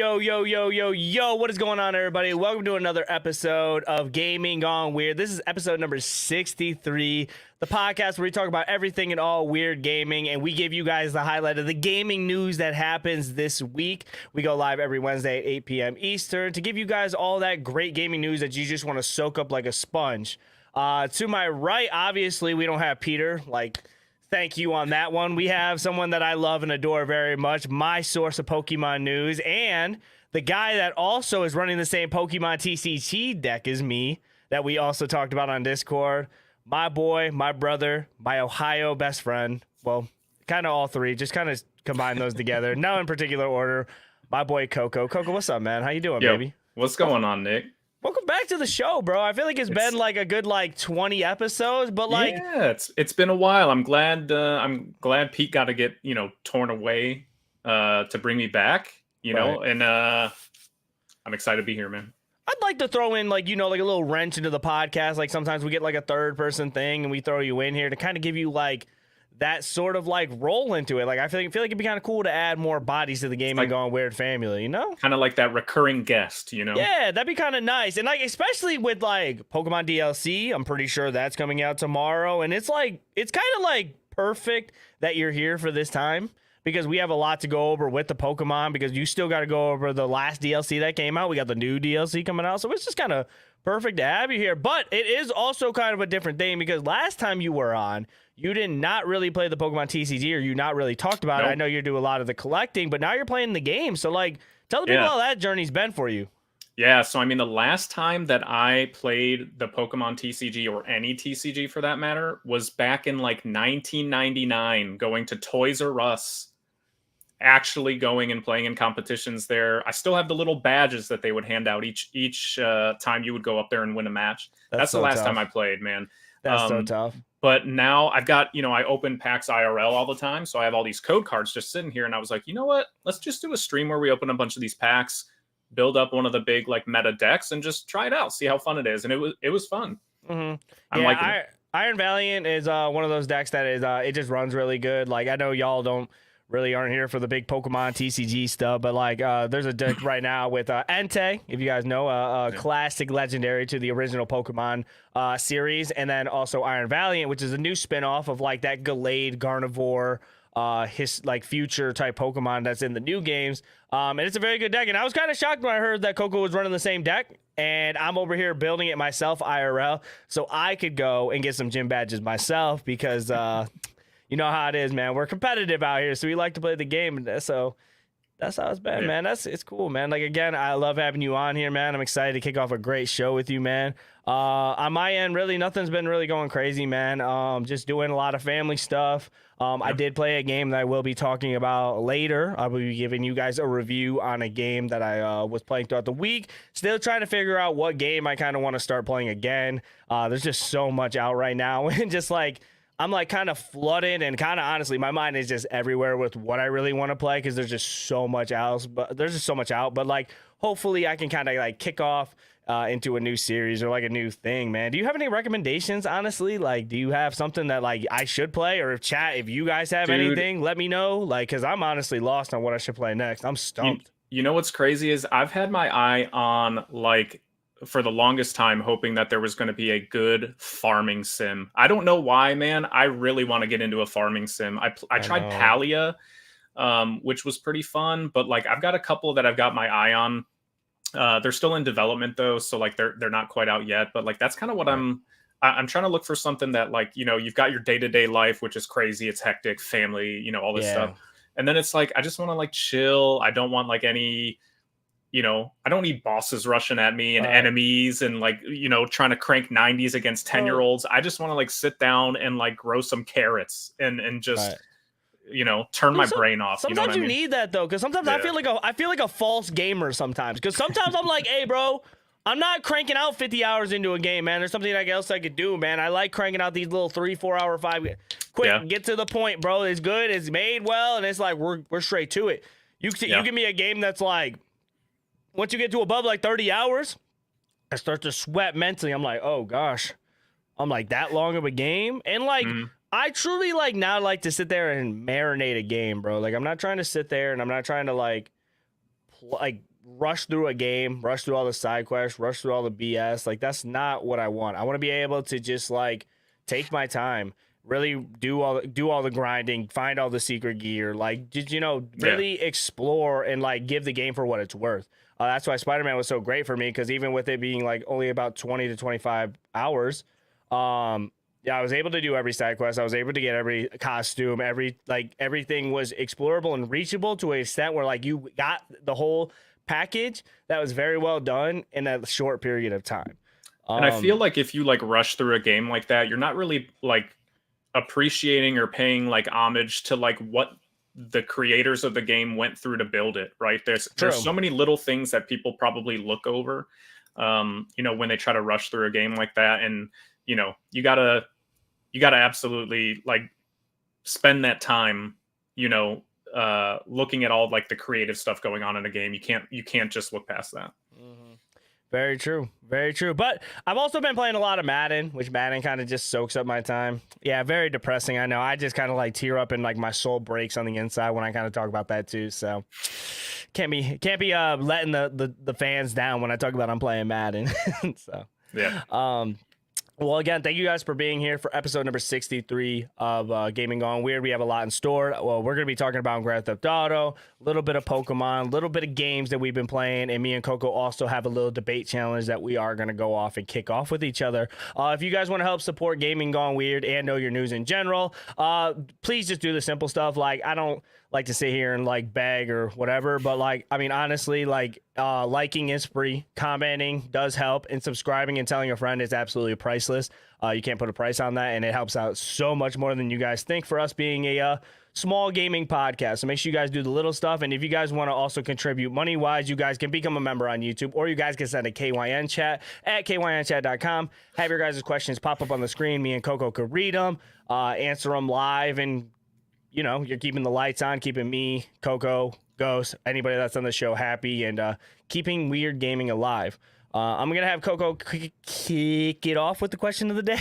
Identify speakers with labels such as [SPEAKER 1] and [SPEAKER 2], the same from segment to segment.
[SPEAKER 1] Yo, what is going on, everybody? Welcome to another episode of Gaming Gone Weird. This is episode number 63, the podcast where we talk about everything and all weird gaming, and we give you guys the highlight of the gaming news that happens this week. We go live every Wednesday at 8 p.m. Eastern to give you guys all that great gaming news that you just want to soak up like a sponge. To my right, obviously, we don't have Peter, thank you on that one. We have someone that I love and adore very much, my source of Pokemon news, and the guy that also is running the same Pokemon TCG deck as me, that we also talked about on Discord. My boy, my brother, my Ohio best friend. Well, kind of all three. Just kind of combine those together. No in particular order. My boy Coco. Coco, what's up, man? How you doing, baby?
[SPEAKER 2] What's going on, Nick?
[SPEAKER 1] Welcome back to the show, bro. I feel like it's been a good 20 episodes, but
[SPEAKER 2] yeah, it's been a while. I'm glad Pete got to get torn away to bring me back. And I'm excited to be here, man.
[SPEAKER 1] I'd like to throw in a little wrench into the podcast. Like sometimes we get a third person thing and we throw you in here to kind of give you that sort of role into it. I feel like it'd be kind of cool to add more bodies to the Gaming Gone Weird family,
[SPEAKER 2] Kind of like that recurring guest,
[SPEAKER 1] Yeah, that'd be kind of nice. And especially with Pokemon DLC, I'm pretty sure that's coming out tomorrow. And it's kind of perfect that you're here for this time because we have a lot to go over with the Pokemon because you still got to go over the last DLC that came out. We got the new DLC coming out. So it's just kind of perfect to have you here. But it is also kind of a different thing because last time you were on, you did not really play the Pokemon TCG, or you not really talked about it. I know you do a lot of the collecting, but now you're playing the game. So, tell the people how that journey's been for you.
[SPEAKER 2] Yeah, so the last time that I played the Pokemon TCG, or any TCG for that matter, was back in 1999, going to Toys R Us, actually going and playing in competitions there. I still have the little badges that they would hand out each time you would go up there and win a match. That's the last time I played, man.
[SPEAKER 1] That's so tough.
[SPEAKER 2] But now I've got, I open packs IRL all the time. So I have all these code cards just sitting here. And I was like, you know what? Let's just do a stream where we open a bunch of these packs, build up one of the big meta decks, and just try it out, see how fun it is. And it was fun.
[SPEAKER 1] Mm-hmm. I'm liking it. Iron Valiant is one of those decks that is it just runs really good. I know y'all aren't here for the big Pokemon TCG stuff, but there's a deck right now with Entei, if you guys know, classic legendary to the original Pokemon series, and then also Iron Valiant, which is a new spinoff of that Gallade Gardevoir future type Pokemon that's in the new games. And it's a very good deck. And I was kind of shocked when I heard that Coco was running the same deck, and I'm over here building it myself IRL, so I could go and get some gym badges myself because you know how it is, man. We're competitive out here, so we like to play the game. So that's how it's been, man. It's cool, man. Again, I love having you on here, man. I'm excited to kick off a great show with you, man. On my end, really, nothing's been really going crazy, man. Just doing a lot of family stuff. I did play a game that I will be talking about later. I will be giving you guys a review on a game that I was playing throughout the week. Still trying to figure out what game I kind of want to start playing again. There's just so much out right now, and just I'm kind of flooded, and kind of honestly, my mind is just everywhere with what I really want to play because there's just so much else. But there's just so much out. But hopefully, I can kind of kick off into a new series or a new thing, man. Do you have any recommendations? Honestly, do you have something that I should play, or if you guys have anything, let me know. Because I'm honestly lost on what I should play next. I'm stumped.
[SPEAKER 2] You know what's crazy is I've had my eye on for the longest time, hoping that there was going to be a good farming sim. I don't know why, man. I really want to get into a farming sim. I tried Palia, which was pretty fun, but I've got a couple that I've got my eye on. They're still in development though, so they're not quite out yet. But that's kind of what I'm trying to look for, something that you've got your day-to-day life, which is crazy. It's hectic, family, all this stuff, and then it's I just want to chill. I don't want any. I don't need bosses rushing at me and enemies and trying to crank 90s against 10-year-olds. I just want to sit down and grow some carrots and just turn my brain off.
[SPEAKER 1] Sometimes you need that though, because sometimes I feel like a false gamer sometimes. Because sometimes I'm like, hey, bro, I'm not cranking out 50 hours into a game, man. There's something else I could do, man. I like cranking out these little 3-4 hour 5. Quick, get to the point, bro. It's good. It's made well, and it's we're straight to it. You give me a game that's once you get to above 30 hours, I start to sweat mentally. I'm like, oh gosh, I'm that long of a game, and I truly now like to sit there and marinate a game, bro. I'm not trying to sit there and I'm not trying to rush through a game, rush through all the side quests, rush through all the BS. Like, that's not what I want. I want to be able to just like take my time, really do all the grinding, find all the secret gear, like just, really explore and like give the game for what it's worth. That's why Spider-Man was so great for me, because even with it being like only about 20 to 25 hours, I was able to do every side quest. I was able to get every costume, everything was explorable and reachable to an extent where like you got the whole package that was very well done in a short period of time.
[SPEAKER 2] And I feel like if you like rush through a game like that, you're not really like appreciating or paying like homage to like what the creators of the game went through to build it, right? There's so many little things that people probably look over, when they try to rush through a game like that. And, you gotta absolutely like spend that time, looking at all like the creative stuff going on in a game. You can't just look past that.
[SPEAKER 1] Mm-hmm. Very true. Very true. But I've also been playing a lot of Madden, which Madden kind of just soaks up my time. Yeah, very depressing. I know. I just kind of like tear up and like my soul breaks on the inside when I kind of talk about that too. So can't be letting the fans down when I talk about I'm playing Madden. So
[SPEAKER 2] yeah.
[SPEAKER 1] Well, again, thank you guys for being here for episode number 63 of Gaming Gone Weird. We have a lot in store. Well, we're going to be talking about Grand Theft Auto, a little bit of Pokemon, a little bit of games that we've been playing, and me and Coco also have a little debate challenge that we are going to go off and kick off with each other. If you guys want to help support Gaming Gone Weird and know your news in general, please just do the simple stuff. Like, I don't like to sit here and like beg or whatever, but like, I mean, honestly, like liking is free, commenting does help, and subscribing and telling a friend is absolutely priceless. You can't put a price on that, and it helps out so much more than you guys think for us being a small gaming podcast. So make sure you guys do the little stuff, and if you guys want to also contribute money wise, you guys can become a member on YouTube, or you guys can send a KYN chat at kynchat.com. Have your guys' questions pop up on the screen. Me and Coco could read them, answer them live, and you're keeping the lights on, keeping me, Coco, Ghost, anybody that's on the show happy, and keeping weird gaming alive. I'm going to have Coco kick it off with the question of the day.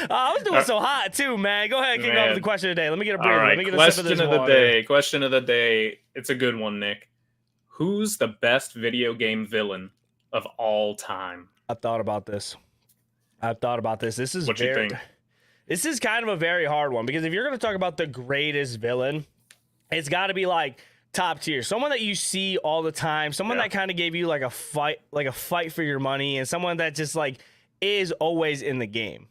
[SPEAKER 1] I was doing so hot, too, man. Go ahead and kick it off with the question of the day. Let me get a breather.
[SPEAKER 2] Right.
[SPEAKER 1] Let me get a sip of this water.
[SPEAKER 2] Question of the day. It's a good one, Nick. Who's the best video game villain of all time?
[SPEAKER 1] I've thought about this. This is
[SPEAKER 2] what you think?
[SPEAKER 1] This is kind of a very hard one, because if you're going to talk about the greatest villain, it's got to be like top tier, someone that you see all the time, someone that kind of gave you like a fight for your money, and someone that just like is always in the game.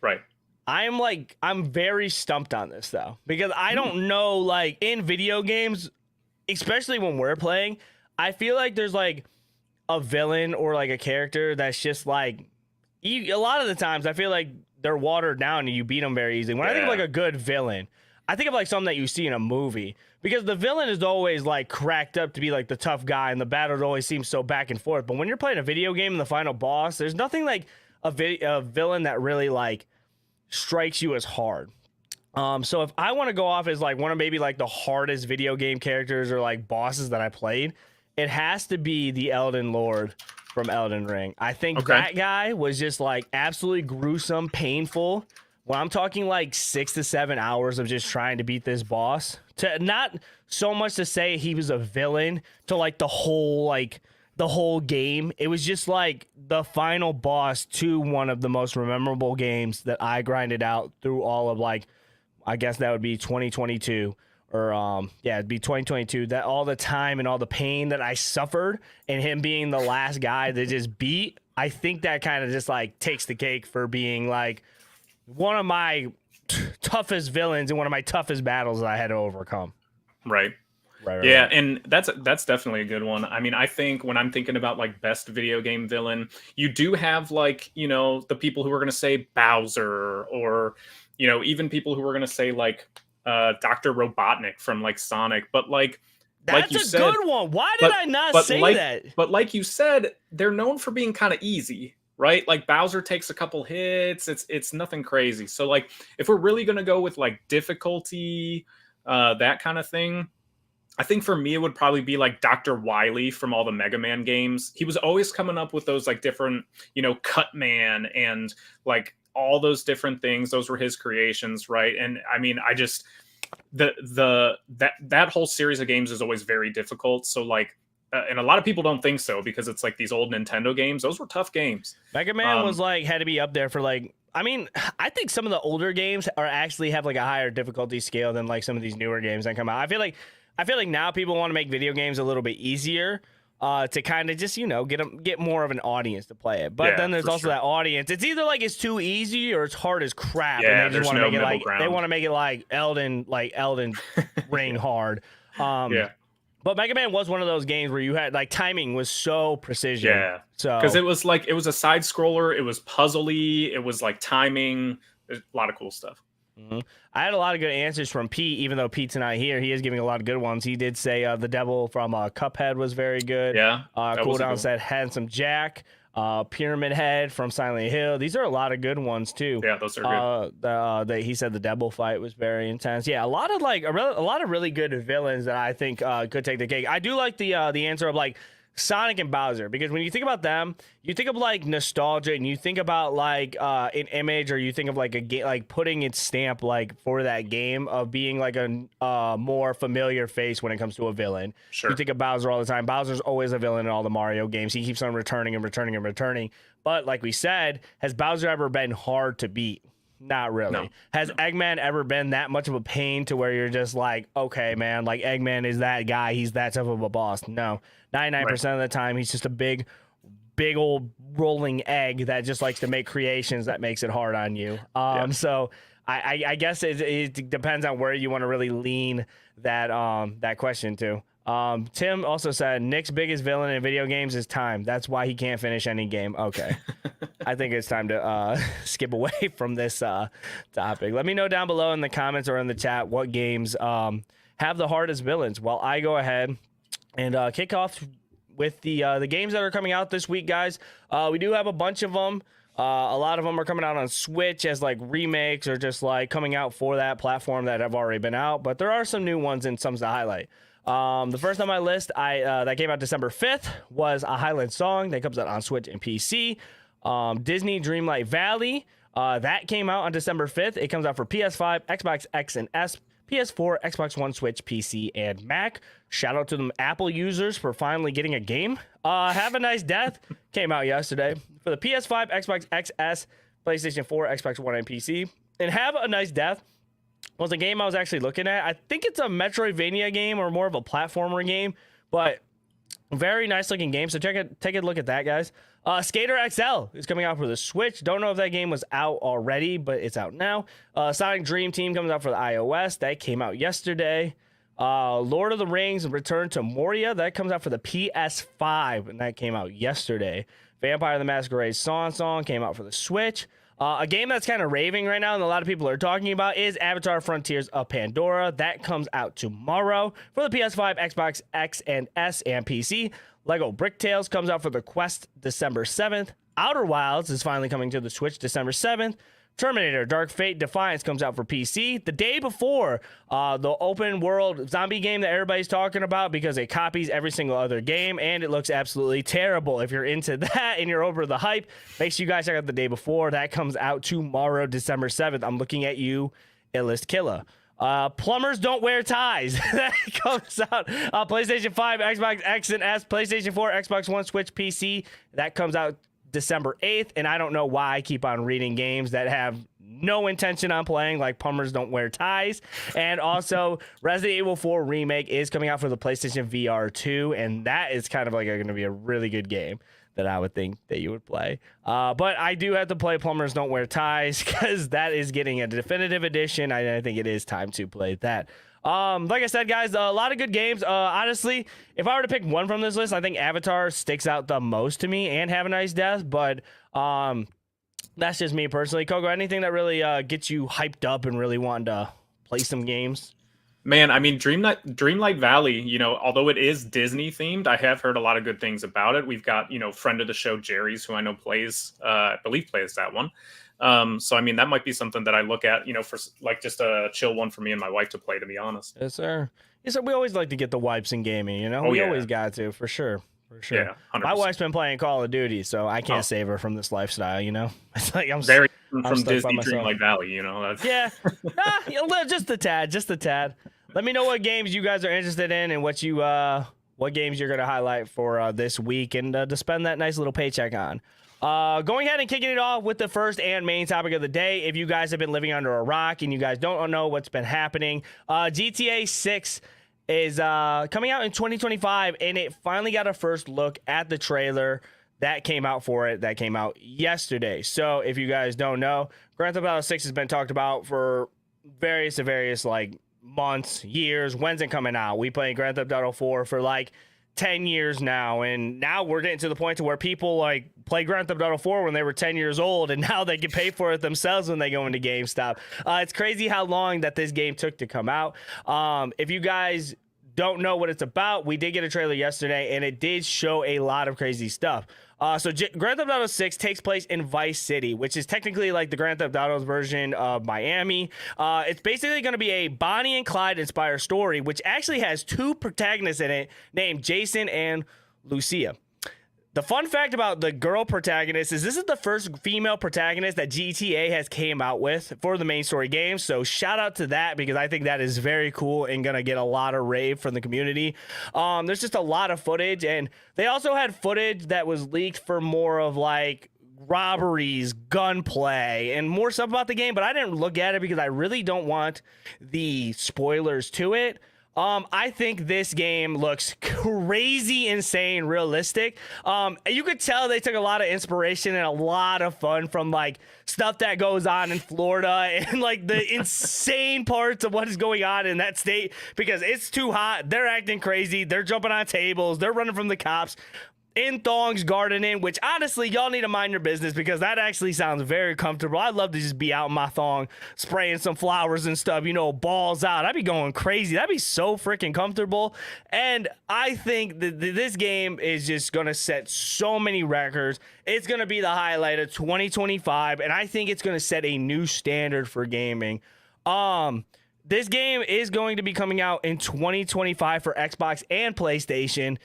[SPEAKER 2] Right.
[SPEAKER 1] I'm very stumped on this though, because I don't know, like in video games, especially when we're playing, I feel like there's like a villain or like a character that's just like a lot of the times I feel like they're watered down and you beat them very easily. When I think of like a good villain, I think of like something that you see in a movie, because the villain is always like cracked up to be like the tough guy, and the battle always seems so back and forth. But when you're playing a video game and the final boss, there's nothing like a villain that really like strikes you as hard. So if I want to go off as like one of maybe like the hardest video game characters or like bosses that I played, it has to be the Elden Lord from Elden Ring. I think that guy was just like absolutely gruesome, painful. When I'm talking like 6 to 7 hours of just trying to beat this boss, to not so much to say he was a villain, to like the whole game. It was just like the final boss to one of the most memorable games that I grinded out through all of like, I guess that would be 2022. Or it'd be 2022. That all the time and all the pain that I suffered, and him being the last guy that just beat, I think that kind of just like takes the cake for being like one of my toughest villains and one of my toughest battles that I had to overcome.
[SPEAKER 2] Right. Yeah, and that's definitely a good one. I mean, I think when I'm thinking about like best video game villain, you do have like, the people who are going to say Bowser, or even people who are going to say like Dr. Robotnik from like Sonic, but like
[SPEAKER 1] that's
[SPEAKER 2] like
[SPEAKER 1] a good one. Why did I not say that?
[SPEAKER 2] But like you said, they're known for being kind of easy, right? Like Bowser takes a couple hits. It's nothing crazy. So like if we're really gonna go with like difficulty, that kind of thing, I think for me it would probably be like Dr. Wily from all the Mega Man games. He was always coming up with those like different, Cut Man and like all those different things. Those were his creations, right? And I mean, that whole series of games is always very difficult. So like, and a lot of people don't think so because it's like these old Nintendo games. Those were tough games.
[SPEAKER 1] Mega Man was like had to be up there for like. I mean, I think some of the older games are actually have like a higher difficulty scale than like some of these newer games that come out. I feel like now people want to make video games a little bit easier to kind of just get more of an audience to play it. But then there's also that audience. It's either like it's too easy or it's hard as crap.
[SPEAKER 2] Yeah,
[SPEAKER 1] and they just want to make it like
[SPEAKER 2] ground.
[SPEAKER 1] they want to make it like Elden Ring hard. But Mega Man was one of those games where you had like timing was so precision.
[SPEAKER 2] Yeah.
[SPEAKER 1] So
[SPEAKER 2] because it was a side scroller, it was puzzly, it was like timing. There's a lot of cool stuff.
[SPEAKER 1] Mm-hmm. I had a lot of good answers from Pete, even though Pete's not here. He is giving a lot of good ones. He did say the devil from Cuphead was very good.
[SPEAKER 2] Yeah.
[SPEAKER 1] Cooldown said Handsome Jack. Pyramid Head from Silent Hill. These are a lot of good ones too.
[SPEAKER 2] Yeah, those are good.
[SPEAKER 1] He said the devil fight was very intense. Yeah, a lot of really good villains that I think could take the cake. I do like the answer of like Sonic and Bowser, because when you think about them, you think of like nostalgia, and you think about like an image, or you think of like a game, like putting its stamp like for that game of being like a more familiar face when it comes to a villain.
[SPEAKER 2] Sure.
[SPEAKER 1] You think of Bowser all the time. Bowser's always a villain in all the Mario games. He keeps on returning and returning and returning. But like we said, has Bowser ever been hard to beat? Not really.
[SPEAKER 2] No.
[SPEAKER 1] Has Eggman ever been that much of a pain to where you're just like, okay, man, like Eggman is that guy. He's that tough of a boss. No. 99% of the time, he's just a big old rolling egg that just likes to make creations that makes it hard on you. So I guess it depends on where you want to really lean that question to. Tim also said Nick's biggest villain in video games is time. That's why he can't finish any game. Okay. I think it's time to skip away from this topic. Let me know down below in the comments or in the chat what games have the hardest villains, while I go ahead and kick off with the games that are coming out this week, guys. We do have a bunch of them. A lot of them are coming out on Switch as like remakes or just like coming out for that platform that have already been out. But there are some new ones and some to highlight. The first on my list that came out December 5th was a Highland Song that comes out on Switch and PC. Disney Dreamlight Valley that came out on December 5th. It comes out for PS5, Xbox X and S, PS4, Xbox One, Switch, PC, and Mac. Shout out to them Apple users for finally getting a game. Have a Nice Death came out yesterday for the PS5, Xbox XS, PlayStation 4, Xbox One, and PC. And Have a Nice Death was a game I was actually looking at. I think it's a Metroidvania game or more of a platformer game, but very nice looking game. So take a look at that, guys. Skater XL is coming out for the Switch. Don't know if that game was out already, but it's out now. Sonic Dream Team comes out for the iOS. That came out yesterday. Lord of the Rings Return to Moria. That comes out for the PS5, and that came out yesterday. Vampire the Masquerade Song came out for the Switch. A game that's kind of raving right now and a lot of people are talking about is Avatar Frontiers of Pandora. That comes out tomorrow for the PS5, Xbox X and S, and PC. Lego Brick Tales comes out for the Quest December 7th. Outer Wilds is finally coming to the Switch December 7th. Terminator Dark Fate Defiance comes out for PC the day before the open world zombie game that everybody's talking about, because it copies every single other game and it looks absolutely terrible. If you're into that and you're over the hype, make sure you guys check out the day before. That comes out tomorrow, December 7th. I'm looking at you, Illest Killa. Plumbers Don't Wear Ties. That comes out on PlayStation 5, Xbox X and S, PlayStation 4, Xbox One, Switch, PC. That comes out December 8th, and I don't know why I keep on reading games that have no intention on playing, like Plumbers Don't Wear Ties. And also Resident Evil 4 Remake is coming out for the PlayStation VR 2, and that is kind of like going to be a really good game that I would think that you would play. But I do have to play Plumbers Don't Wear Ties because that is getting a definitive edition. I think it is time to play that. Like I said, guys, a lot of good games. Honestly, if I were to pick one from this list, I think Avatar sticks out the most to me, and Have a Nice Death. But that's just me personally. Coco, anything that really gets you hyped up and really wanting to play some games?
[SPEAKER 2] Man, I mean, Dreamlight Valley, you know, although it is Disney themed, I have heard a lot of good things about it. We've got, you know, friend of the show, Jerry's, who I know plays, I believe plays that one. So, I mean, that might be something that I look at, you know, for like just a chill one for me and my wife to play, to be honest.
[SPEAKER 1] Yes, sir. Yes, sir. We always like to get the wipes in gaming, you know? We always got to, for sure. For sure.
[SPEAKER 2] Yeah, 100%.
[SPEAKER 1] My wife's been playing Call of Duty, so I can't save her from this lifestyle, you know? It's like I'm
[SPEAKER 2] from Disney Dreamlight Valley, you know. That's...
[SPEAKER 1] Yeah, just a tad. Let me know what games you guys are interested in and what games you're gonna highlight for this week and to spend that nice little paycheck on. Going ahead and kicking it off with the first and main topic of the day. If you guys have been living under a rock and you guys don't know what's been happening, GTA 6 is coming out in 2025, and it finally got a first look at the trailer that came out for it. That came out yesterday. So if you guys don't know, Grand Theft Auto 6 has been talked about for various like months, years. When's it coming out? We played Grand Theft Auto 4 for like 10 years now, and now we're getting to the point to where people like play Grand Theft Auto 4 when they were 10 years old, and now they can pay for it themselves when they go into GameStop. It's crazy how long that this game took to come out. If you guys don't know what it's about, we did get a trailer yesterday, and it did show a lot of crazy stuff. Grand Theft Auto 6 takes place in Vice City, which is technically like the Grand Theft Auto's version of Miami. It's basically going to be a Bonnie and Clyde inspired story, which actually has two protagonists in it named Jason and Lucia. The fun fact about the girl protagonist is this is the first female protagonist that GTA has came out with for the main story game. So shout out to that, because I think that is very cool and going to get a lot of rave from the community. There's just a lot of footage, and they also had footage that was leaked for more of like robberies, gunplay, and more stuff about the game, but I didn't look at it because I really don't want the spoilers to it. I think this game looks crazy, insane, realistic. You could tell they took a lot of inspiration and a lot of fun from like stuff that goes on in Florida and like the insane parts of what is going on in that state, because it's too hot. They're acting crazy. They're jumping on tables. They're running from the cops. In thongs, gardening, which honestly, y'all need to mind your business, because that actually sounds very comfortable. I'd love to just be out in my thong, spraying some flowers and stuff, you know, balls out. I'd be going crazy. That'd be so freaking comfortable. And I think that this game is just going to set so many records. It's going to be the highlight of 2025, and I think it's going to set a new standard for gaming. This game is going to be coming out in 2025 for Xbox and PlayStation.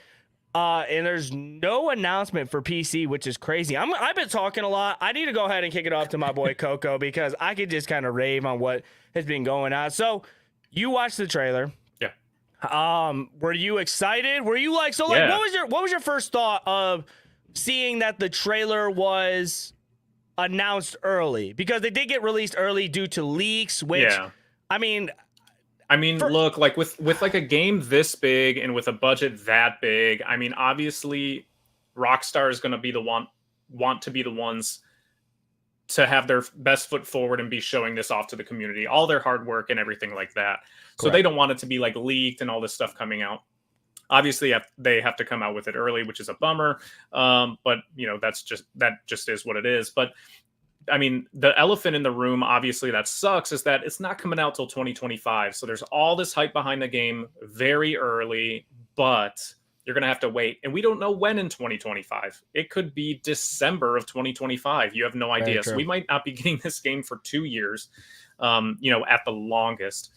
[SPEAKER 1] And there's no announcement for PC, which is crazy. I've been talking a lot. I need to go ahead and kick it off to my boy Coco, because I could just kind of rave on what has been going on. So you watched the trailer.
[SPEAKER 2] Yeah.
[SPEAKER 1] Were you excited? Were you like, so like,
[SPEAKER 2] yeah.
[SPEAKER 1] what was your first thought of seeing that the trailer was announced early? Because they did get released early due to leaks, which,
[SPEAKER 2] yeah.
[SPEAKER 1] I mean,
[SPEAKER 2] look, like with like a game this big and with a budget that big, I mean, obviously Rockstar is going to be want to be the ones to have their best foot forward and be showing this off to the community, all their hard work and everything like that. Correct. So they don't want it to be like leaked and all this stuff coming out. Obviously, they have to come out with it early, which is a bummer. But you know, that just is what it is. But I mean, the elephant in the room, obviously, that sucks, is that it's not coming out till 2025. So there's all this hype behind the game very early, but you're going to have to wait. And we don't know when in 2025. It could be December of 2025. You have no idea. So we might not be getting this game for 2 years, you know, at the longest.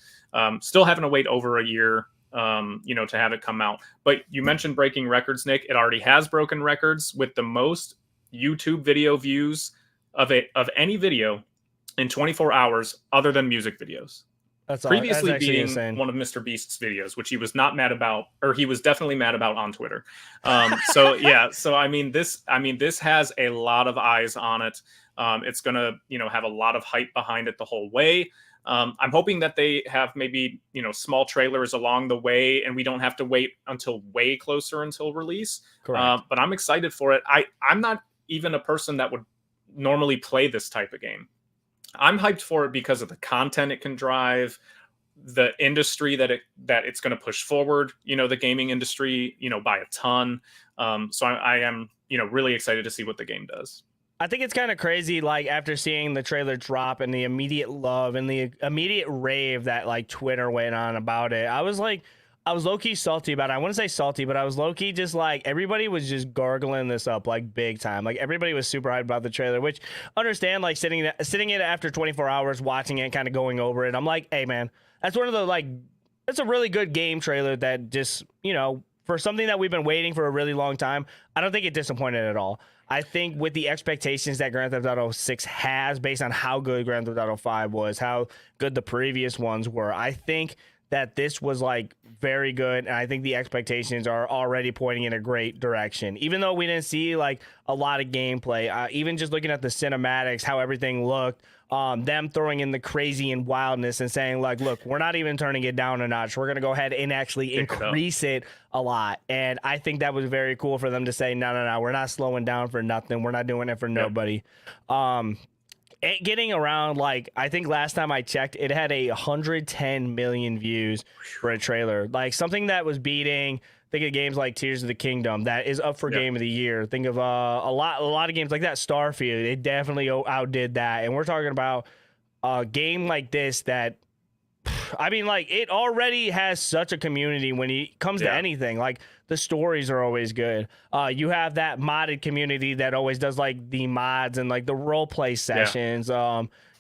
[SPEAKER 2] Still having to wait over a year, you know, to have it come out. But you mentioned breaking records, Nick. It already has broken records with the most YouTube video views of any video in 24 hours other than music videos. That's previously being insane. One of Mr. Beast's videos, which he was not mad about, or he was definitely mad about on Twitter. So yeah, so I mean this has a lot of eyes on it. It's gonna, you know, have a lot of hype behind it the whole way. I'm hoping that they have maybe, you know, small trailers along the way, and we don't have to wait until way closer until release. Correct. But I'm excited for it. I'm not even a person that would normally play this type of game. I'm hyped for it because of the content it can drive, the industry that it's going to push forward, you know, the gaming industry, you know, by a ton. So I am, you know, really excited to see what the game does.
[SPEAKER 1] I think it's kind of crazy, like, after seeing the trailer drop and the immediate love and the immediate rave that, like, Twitter went on about it. I was low-key salty about it. I wouldn't say salty, but I was low-key just like, everybody was just gargling this up, like, big time. Like, everybody was super hyped about the trailer, which, understand, like, sitting it after 24 hours, watching it, kind of going over it. I'm like, hey, man, that's one of the, like, that's a really good game trailer that just, you know, for something that we've been waiting for a really long time, I don't think it disappointed at all. I think with the expectations that Grand Theft Auto 6 has, based on how good Grand Theft Auto 5 was, how good the previous ones were, I think that this was like very good, and I think the expectations are already pointing in a great direction. Even though we didn't see like a lot of gameplay, even just looking at the cinematics, how everything looked, them throwing in the crazy and wildness and saying like, look, we're not even turning it down a notch. We're gonna go ahead and actually increase it a lot. And I think that was very cool for them to say, no, we're not slowing down for nothing. We're not doing it for nobody. It getting around, like, I think last time I checked, it had 110 million views for a trailer. Like, something that was beating, think of games like Tears of the Kingdom, that is up for Game of the Year. Think of a lot of games like that. Starfield, it definitely outdid that. And we're talking about a game like this that, I mean, like, it already has such a community when it comes to anything. Like, the stories are always good. You have that modded community that always does, like, the mods and, like, the role play sessions.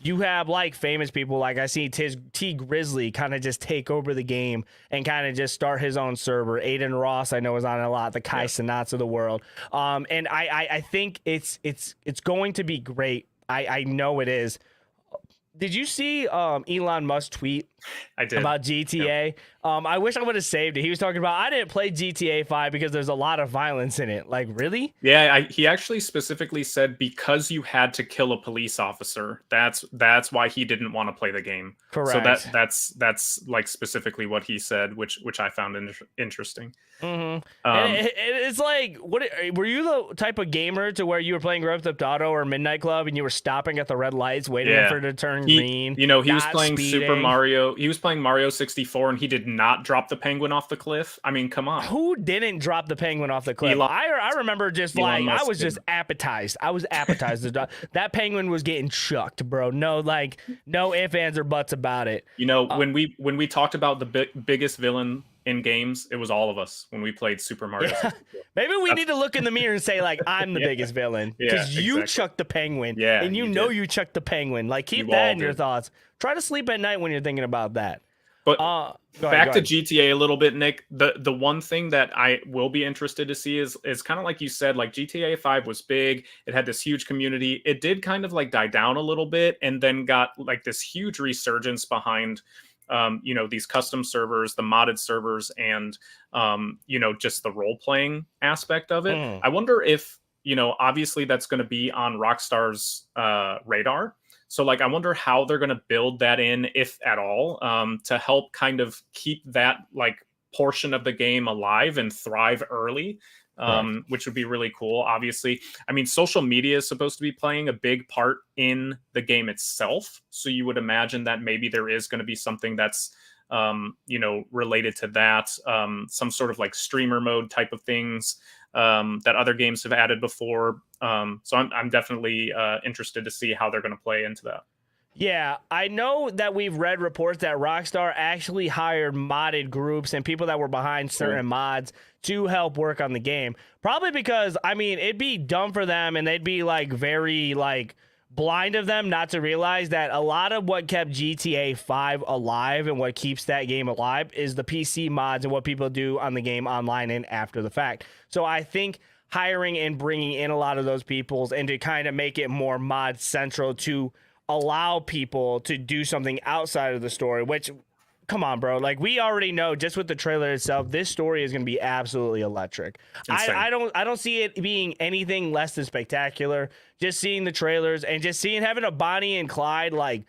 [SPEAKER 1] You have, like, famous people. Like, I see T Grizzly kind of just take over the game and kind of just start his own server. Aiden Ross, I know, is on it a lot. The Kai Cenats of the world. And I think it's going to be great. I know it is. Did you see Elon Musk tweet about GTA?
[SPEAKER 2] Yep.
[SPEAKER 1] I wish I would have saved it. He was talking about, I didn't play GTA 5 because there's a lot of violence in it. Like, really?
[SPEAKER 2] Yeah, he actually specifically said because you had to kill a police officer, that's why he didn't want to play the game.
[SPEAKER 1] Correct.
[SPEAKER 2] So that's like specifically what he said, which I found interesting.
[SPEAKER 1] Mm-hmm. It's like, what were you the type of gamer to where you were playing Grand Theft Auto or Midnight Club and you were stopping at the red lights waiting for it to turn green?
[SPEAKER 2] You know, he was playing Super Mario. He was playing Mario 64 and he did not drop the penguin off the cliff. I mean, come on.
[SPEAKER 1] Who didn't drop the penguin off the cliff? I remember just like, I was just appetized. I was appetized. That penguin was getting chucked, bro. No ifs, ands, or buts about it.
[SPEAKER 2] You know, when we talked about the biggest villain in games, it was all of us when we played Super Mario 64.
[SPEAKER 1] Maybe we need to look in the mirror and say, like, I'm the biggest villain because you chucked the penguin.
[SPEAKER 2] Yeah,
[SPEAKER 1] and you chucked the penguin. Like, keep that in your thoughts. Try to sleep at night when you're thinking about that.
[SPEAKER 2] But back to GTA a little bit, Nick. The one thing that I will be interested to see is kind of like you said, like GTA 5 was big. It had this huge community. It did kind of like die down a little bit and then got like this huge resurgence behind these custom servers, the modded servers, and just the role-playing aspect of it. I wonder if, obviously that's going to be on Rockstar's radar. So, like, I wonder how they're going to build that in, if at all, to help kind of keep that, like, portion of the game alive and thrive early, which would be really cool, obviously. I mean, social media is supposed to be playing a big part in the game itself. So you would imagine that maybe there is going to be something that's, related to that, some sort of, like, streamer mode type of things that other games have added before. So I'm definitely interested to see how they're going to play into that.
[SPEAKER 1] Yeah, I know that we've read reports that Rockstar actually hired modded groups and people that were behind certain mods to help work on the game. Probably because, I mean, it'd be dumb for them and they'd be like very like blind of them not to realize that a lot of what kept GTA 5 alive and what keeps that game alive is the PC mods and what people do on the game online and after the fact. So I think hiring and bringing in a lot of those peoples and to kind of make it more mod central to allow people to do something outside of the story, which, come on, bro. Like, we already know just with the trailer itself, this story is going to be absolutely electric. I don't see it being anything less than spectacular. Just seeing the trailers and just having a Bonnie and Clyde, like,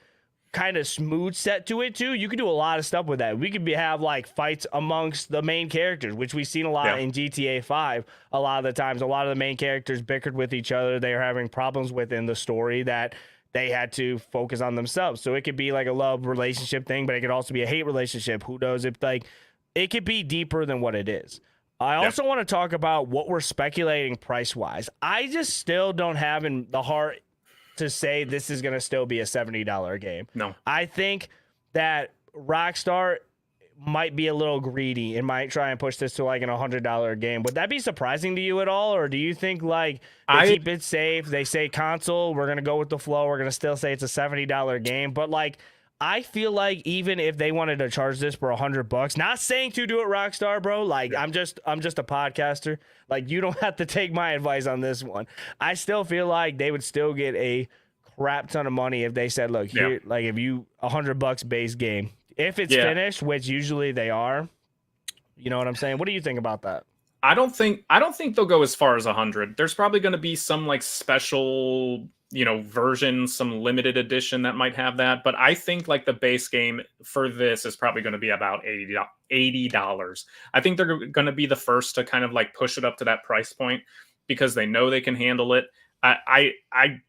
[SPEAKER 1] kind of smooth set to it too. You could do a lot of stuff with that. We could have like fights amongst the main characters, which we've seen a lot in GTA 5. A lot of the times, a lot of the main characters bickered with each other. They are having problems within the story that they had to focus on themselves. So it could be like a love relationship thing, but it could also be a hate relationship. Who knows if like it could be deeper than what it is. I also want to talk about what we're speculating price wise. I just still don't have in the heart to say this is going to still be a $70 game. No, I think that Rockstar might be a little greedy and might try and push this to like an $100 game. Would that be surprising to you at all? Or do you think like they keep it safe? They say console, we're going to go with the flow. We're going to still say it's a $70 game, but like, I feel like even if they wanted to charge this for $100, not saying to do it Rockstar, bro. Like I'm just a podcaster. Like you don't have to take my advice on this one. I still feel like they would still get a crap ton of money if they said, look, here, like if you $100 base game, if it's finished, which usually they are. You know what I'm saying? What do you think about that?
[SPEAKER 2] I don't think they'll go as far as 100. There's probably going to be some like special, version, some limited edition that might have that. But I think like the base game for this is probably going to be about $80. I think they're going to be the first to kind of like push it up to that price point because they know they can handle it. I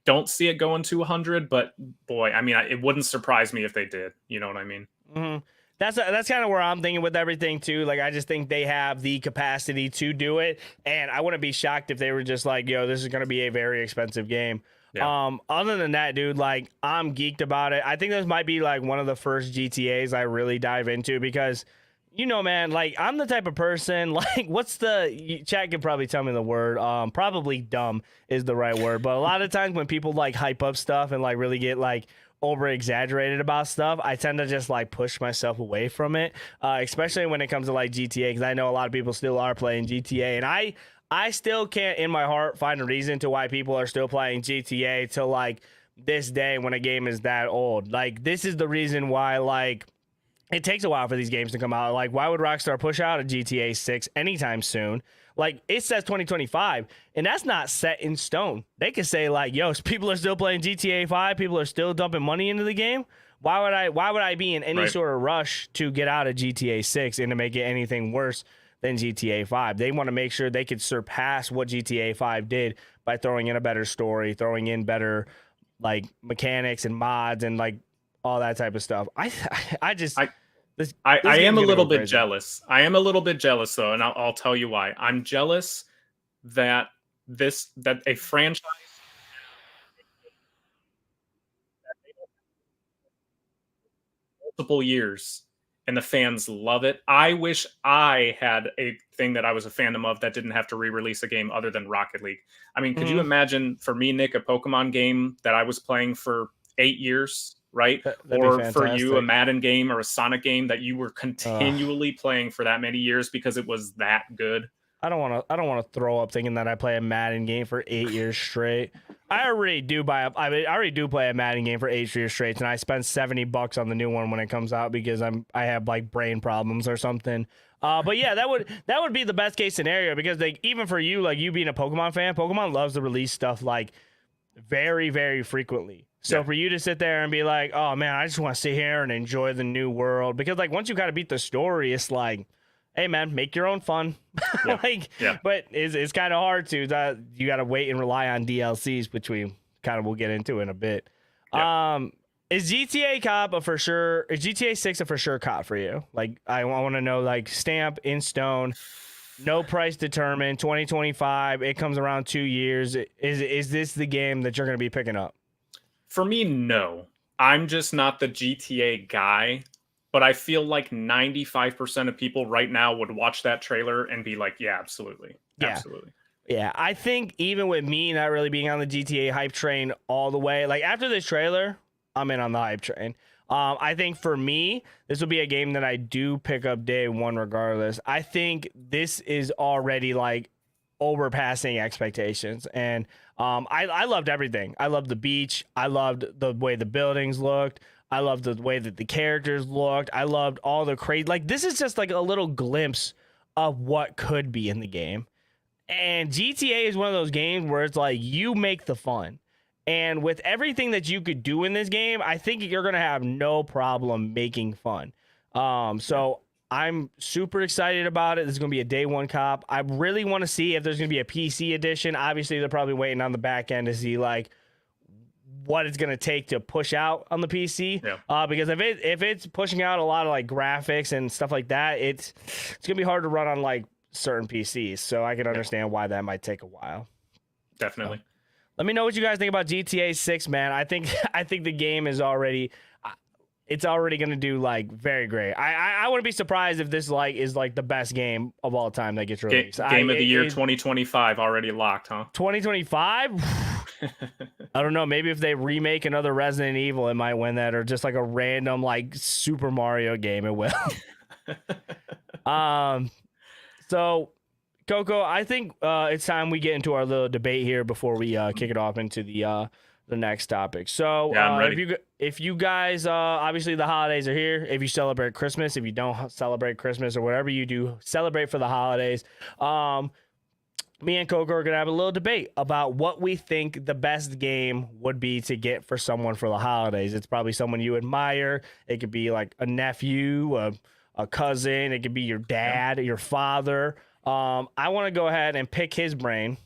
[SPEAKER 2] don't see it going to 100, but boy, I mean, it wouldn't surprise me if they did. You know what I mean?
[SPEAKER 1] Mm-hmm. That's kind of where I'm thinking with everything too. Like, I just think they have the capacity to do it, and I wouldn't be shocked if they were just like, "Yo, this is going to be a very expensive game." Yeah. Other than that, dude, like I'm geeked about it. I think this might be like one of the first GTAs I really dive into because, man, like I'm the type of person. Like, chat could probably tell me the word. Probably dumb is the right word, but a lot of times when people like hype up stuff and like really get like over exaggerated about stuff, I tend to just like push myself away from it, especially when it comes to like GTA, because I know a lot of people still are playing GTA, and I still can't in my heart find a reason to why people are still playing GTA till like this day when a game is that old. Like, this is the reason why like it takes a while for these games to come out. Like, why would Rockstar push out a GTA 6 anytime soon? Like, it says 2025, and that's not set in stone. They could say, like, yo, people are still playing GTA 5. People are still dumping money into the game. Why would I be in any sort of rush to get out of GTA 6 and to make it anything worse than GTA 5? They want to make sure they could surpass what GTA 5 did by throwing in a better story, throwing in better, like, mechanics and mods and, like, all that type of stuff. I
[SPEAKER 2] am a little bit jealous. I am a little bit jealous, though, and I'll tell you why. I'm jealous that a franchise multiple years and the fans love it. I wish I had a thing that I was a fandom of that didn't have to re-release a game other than Rocket League. I mean, could you imagine for me, Nick, a Pokemon game that I was playing for 8 years? Right? Or for you, a Madden game or a Sonic game that you were continually playing for that many years because it was that good.
[SPEAKER 1] I don't want to throw up thinking that I play a Madden game for 8 years straight. I already do play a Madden game for 8 years straight, and I spent $70 on the new one when it comes out because I have like brain problems or something. But yeah, that would be the best case scenario because like even for you, like you being a Pokemon fan, Pokemon loves to release stuff like very, very frequently. So for you to sit there and be like, oh man, I just want to sit here and enjoy the new world, because like once you got to beat the story, it's like, hey man, make your own fun. But it's kind of hard to. You got to wait and rely on DLCs, which we kind of will get into in a bit. Is GTA cop is GTA 6 a for sure cop for you? Like I want to know, like stamp in stone. No price determined. 2025. It comes around 2 years. Is this the game that you're going to be picking up?
[SPEAKER 2] For me, no. I'm just not the GTA guy, but I feel like 95% of people right now would watch that trailer and be like, yeah, absolutely. Yeah. Absolutely.
[SPEAKER 1] Yeah, I think even with me not really being on the GTA hype train all the way, like after this trailer, I'm in on the hype train. I think for me, this will be a game that I do pick up day one regardless. I think this is already like overpassing expectations, and I loved everything. I loved the beach. I loved the way the buildings looked. I loved the way that the characters looked. I loved all the crazy. Like, this is just like a little glimpse of what could be in the game. And GTA is one of those games where it's like you make the fun. And with everything that you could do in this game, I think you're going to have no problem making fun. So I'm super excited about it. This is going to be a day one cop. I really want to see if there's going to be a PC edition. Obviously, they're probably waiting on the back end to see like what it's going to take to push out on the PC. Yeah. Because if it's pushing out a lot of like graphics and stuff like that, it's going to be hard to run on like certain PCs. So I can understand why that might take a while.
[SPEAKER 2] Definitely.
[SPEAKER 1] Let me know what you guys think about GTA 6, man. I think the game is already going to do like very great. I wouldn't be surprised if this is the best game of all time that gets released.
[SPEAKER 2] Game of the year 2025 already locked, huh?
[SPEAKER 1] 2025? I don't know. Maybe if they remake another Resident Evil, it might win that, or just like a random like Super Mario game, it will. So Coco, I think it's time we get into our little debate here before we kick it off into the next topic. So
[SPEAKER 2] Yeah, I'm ready.
[SPEAKER 1] if you guys obviously the holidays are here. If you celebrate Christmas, if you don't celebrate Christmas, or whatever you do, celebrate for the holidays. Me and Coco are gonna have a little debate about what we think the best game would be to get for someone for the holidays. It's probably someone you admire. It could be like a nephew, a cousin. It could be your dad, your father. I want to go ahead and pick his brain.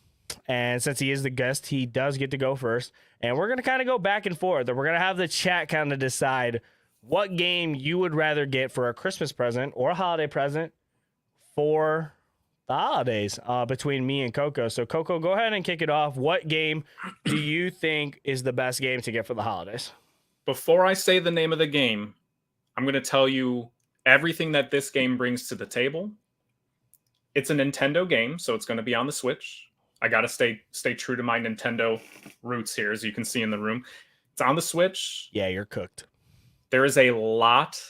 [SPEAKER 1] And since he is the guest, he does get to go first. And we're going to kind of go back and forth. And we're going to have the chat kind of decide what game you would rather get for a Christmas present or a holiday present for the holidays between me and Coco. So, Coco, go ahead and kick it off. What game do you think is the best game to get for the holidays?
[SPEAKER 2] Before I say the name of the game, I'm going to tell you everything that this game brings to the table. It's a Nintendo game, so it's going to be on the Switch. I got to stay true to my Nintendo roots here, as you can see in the room. It's on the Switch.
[SPEAKER 1] Yeah, you're cooked.
[SPEAKER 2] There is a lot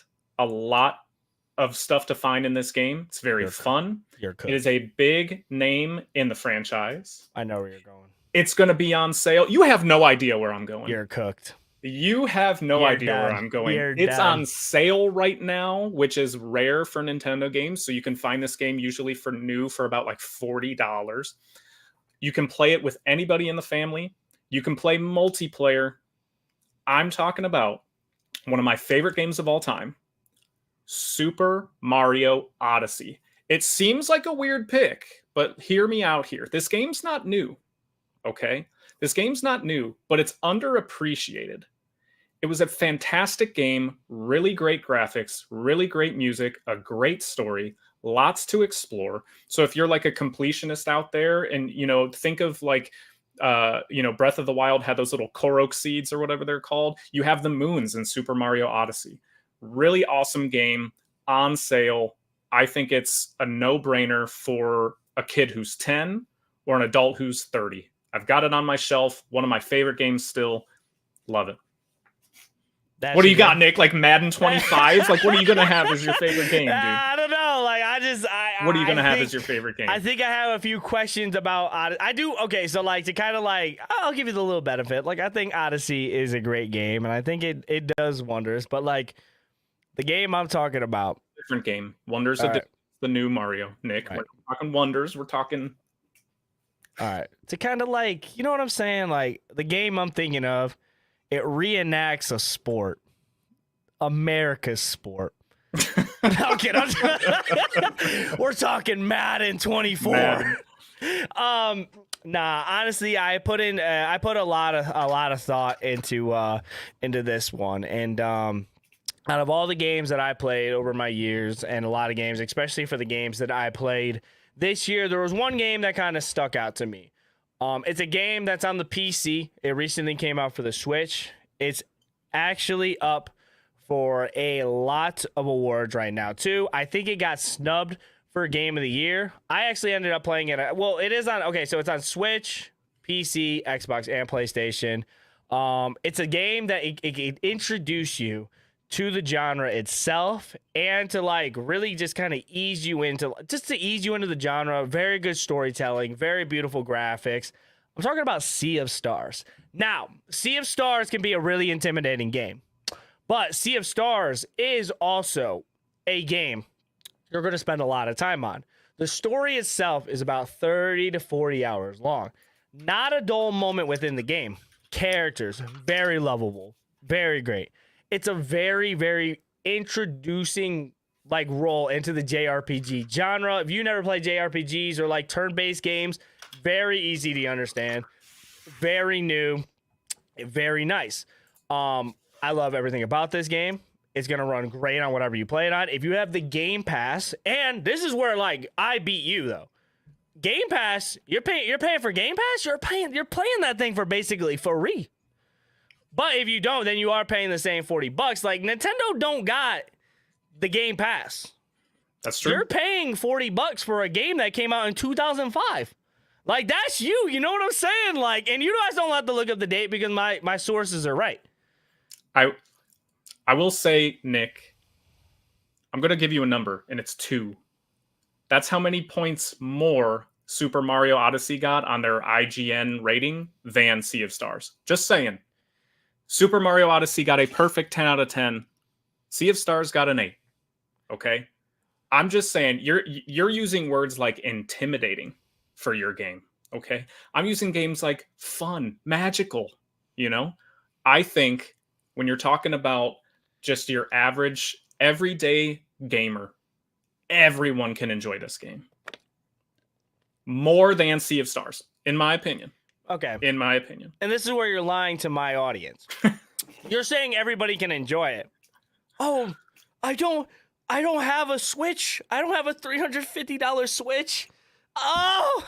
[SPEAKER 2] of stuff to find in this game. It's very fun.
[SPEAKER 1] You're cooked.
[SPEAKER 2] It is a big name in the franchise.
[SPEAKER 1] I know where you're going.
[SPEAKER 2] It's going to be on sale. You have no idea where I'm going.
[SPEAKER 1] You're cooked.
[SPEAKER 2] You have no idea where I'm going. It's on sale right now, which is rare for Nintendo games. So you can find this game usually for new for about like $40. You can play it with anybody in the family. You can play multiplayer. I'm talking about one of my favorite games of all time, Super Mario Odyssey. It seems like a weird pick, but hear me out here. This game's not new, okay? This game's not new, but it's underappreciated. It was a fantastic game, really great graphics, really great music, a great story, lots to explore. So if you're like a completionist out there and, think of like, Breath of the Wild had those little Korok seeds or whatever they're called. You have the moons in Super Mario Odyssey. Really awesome game, on sale. I think it's a no-brainer for a kid who's 10 or an adult who's 30. I've got it on my shelf. One of my favorite games still. Love it. What do you got, Nick? Like Madden 25? Like, what are you going to have as your favorite game, dude?
[SPEAKER 1] I don't know. Like,
[SPEAKER 2] what are you going to have as your favorite game?
[SPEAKER 1] I think I have a few questions about Odyssey. I do. Okay, so like to kind of like, I'll give you the little benefit. Like, I think Odyssey is a great game, and I think it does wonders. But like, the game I'm talking about.
[SPEAKER 2] Different game. Wonders of the new Mario, Nick. Right. We're talking wonders. We're talking...
[SPEAKER 1] All right. To kind of like, you know what I'm saying? Like, the game I'm thinking of, it reenacts a sport. America's sport. No, kid, we're talking Madden 24. Madden. Nah, honestly, I put a lot of thought into this one. And out of all the games that I played over my years, and a lot of games, especially for the games that I played this year, there was one game that kind of stuck out to me. It's a game that's on the PC. It recently came out for the Switch. It's actually up for a lot of awards right now, too. I think it got snubbed for Game of the Year. I actually ended up playing it. Well, it is on... Okay, so it's on Switch, PC, Xbox, and PlayStation. It's a game that it introduce you to the genre itself and to like really just kind of ease you into the genre. Very good storytelling, very beautiful graphics. I'm talking about Sea of Stars. Now, Sea of Stars can be a really intimidating game, but Sea of Stars is also a game you're going to spend a lot of time on. The story itself is about 30 to 40 hours long. Not a dull moment within the game. Characters, very lovable, very great. It's a very, very introducing like role into the JRPG genre. If you never played JRPGs or like turn-based games, very easy to understand, very new, very nice. I love everything about this game. It's gonna run great on whatever you play it on. If you have the Game Pass, and this is where like I beat you though. Game Pass, you're paying for Game Pass. You're playing that thing for basically free. But if you don't, then you are paying the same $40. Like, Nintendo don't got the Game Pass.
[SPEAKER 2] That's true.
[SPEAKER 1] You're paying $40 for a game that came out in 2005. Like, that's you. You know what I'm saying? Like, and you guys don't have to look up the date because my sources are right.
[SPEAKER 2] I will say, Nick, I'm going to give you a number, and it's 2. That's how many points more Super Mario Odyssey got on their IGN rating than Sea of Stars. Just saying. Super Mario Odyssey got a perfect 10 out of 10. Sea of Stars got an 8. Okay? I'm just saying, you're using words like intimidating for your game. Okay? I'm using games like fun, magical, you know? I think when you're talking about just your average, everyday gamer, everyone can enjoy this game. More than Sea of Stars, in my opinion.
[SPEAKER 1] Okay.
[SPEAKER 2] In my opinion.
[SPEAKER 1] And this is where you're lying to my audience. You're saying everybody can enjoy it. Oh, I don't have a Switch. I don't have a $350 Switch. Oh,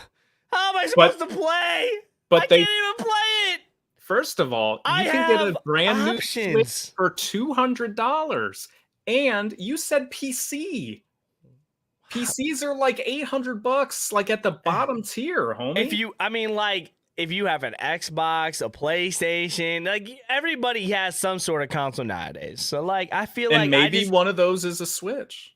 [SPEAKER 1] how am I supposed to play?
[SPEAKER 2] But
[SPEAKER 1] I can't even play it.
[SPEAKER 2] First of all, you can get a brand new Switch for $200. And you said PC. PCs are like $800, like at the bottom tier, homie.
[SPEAKER 1] If you have an Xbox, a PlayStation, like everybody has some sort of console nowadays. So like, I feel like
[SPEAKER 2] maybe one of those is a Switch.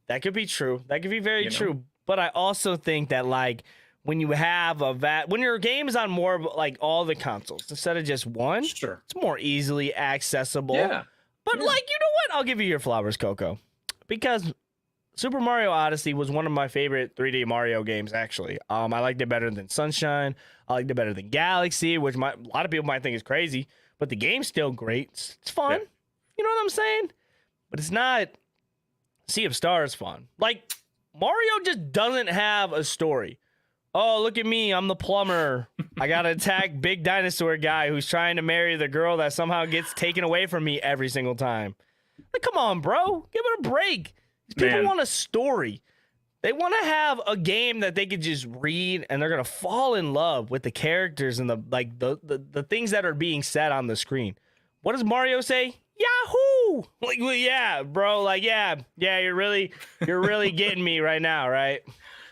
[SPEAKER 1] That could be true. That could be very true. But I also think that like when you have when your game is on more of like all the consoles instead of just one,
[SPEAKER 2] sure,
[SPEAKER 1] it's more easily accessible.
[SPEAKER 2] Yeah.
[SPEAKER 1] But like, you know what? I'll give you your flowers, Coco, because Super Mario Odyssey was one of my favorite 3D Mario games, actually. I liked it better than Sunshine. I liked it better than Galaxy, which a lot of people might think is crazy, but the game's still great. It's fun. Yeah. You know what I'm saying? But it's not Sea of Stars fun. Like, Mario just doesn't have a story. Oh, look at me. I'm the plumber. I got to attack big dinosaur guy who's trying to marry the girl that somehow gets taken away from me every single time. Like, come on, bro. Give it a break. People want a story. They want to have a game that they could just read and they're going to fall in love with the characters and the things that are being said on the screen. What does Mario say? Yahoo! Like, well, yeah, bro. Like, yeah, you're really getting me right now, right?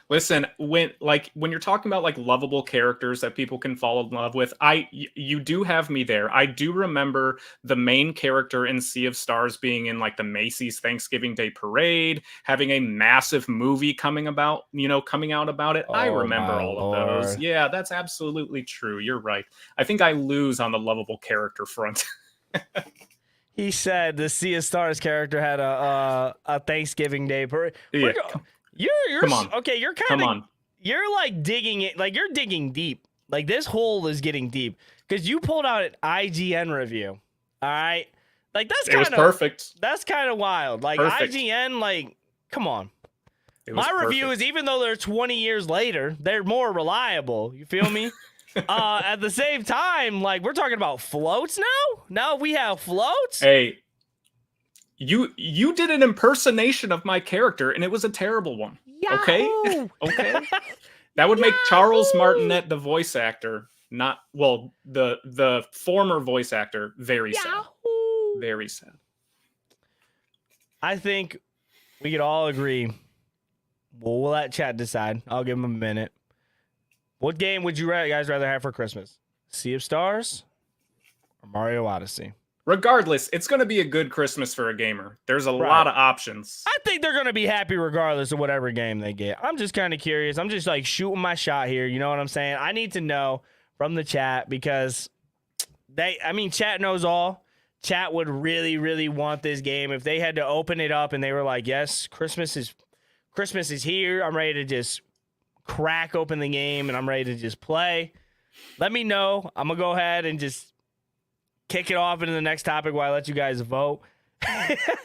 [SPEAKER 2] Listen, when you're talking about like lovable characters that people can fall in love with, you do have me there. I do remember the main character in Sea of Stars being in like the Macy's Thanksgiving Day Parade, having a massive movie coming out about it. I remember all of those. Yeah, that's absolutely true. You're right. I think I lose on the lovable character front.
[SPEAKER 1] He said the Sea of Stars character had a Thanksgiving Day parade.
[SPEAKER 2] Yeah.
[SPEAKER 1] You're
[SPEAKER 2] come on.
[SPEAKER 1] Okay, you're kind of you're like digging it, like you're digging deep. Like this hole is getting deep because you pulled out an IGN review. All right, like that's kind of
[SPEAKER 2] perfect.
[SPEAKER 1] That's kind of wild. Like perfect. IGN, like come on. My review is, even though they're 20 years later, they're more reliable. You feel me? At the same time, like we're talking about floats now. Now we have floats.
[SPEAKER 2] Hey. You did an impersonation of my character, and it was a terrible one.
[SPEAKER 1] Yahoo!
[SPEAKER 2] Okay. That would make Charles Martinet, the voice actor, the former voice actor, very sad. Very sad.
[SPEAKER 1] I think we could all agree. Well, we'll let chat decide. I'll give them a minute. What game would you guys rather have for Christmas? Sea of Stars or Mario Odyssey?
[SPEAKER 2] Regardless, it's going to be a good Christmas for a gamer. There's a lot of options.
[SPEAKER 1] I think they're going to be happy regardless of whatever game they get. I'm just kind of curious. I'm just like shooting my shot here. You know what I'm saying? I need to know from the chat because chat knows all. Chat would really, really want this game. If they had to open it up and they were like, yes, Christmas is here. I'm ready to just crack open the game and I'm ready to just play. Let me know. I'm going to go ahead and just kick it off into the next topic while I let you guys vote.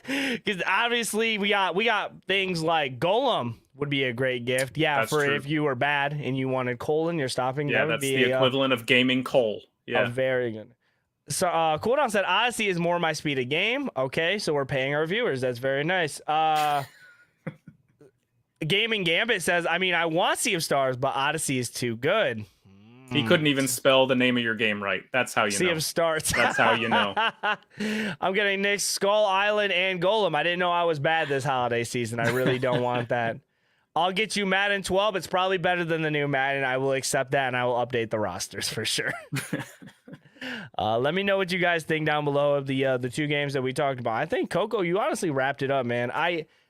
[SPEAKER 1] Because obviously we got things like Golem would be a great gift. Yeah, that's true. If you were bad and you wanted coal in your stopping.
[SPEAKER 2] Yeah, that's the equivalent of gaming coal. Yeah,
[SPEAKER 1] very good. So Cooldown said Odyssey is more my speed of game. Okay, so we're paying our viewers. That's very nice. Gaming Gambit says, I want Sea of Stars, but Odyssey is too good.
[SPEAKER 2] He couldn't even spell the name of your game right. That's how you know.
[SPEAKER 1] Sea of Stars.
[SPEAKER 2] That's how you know.
[SPEAKER 1] I'm getting Nick's Skull Island and Golem. I didn't know I was bad this holiday season. I really don't want that. I'll get you Madden 12. It's probably better than the new Madden. I will accept that, and I will update the rosters for sure. Let me know what you guys think down below of the 2 games that we talked about. I think, Coco, you honestly wrapped it up, man.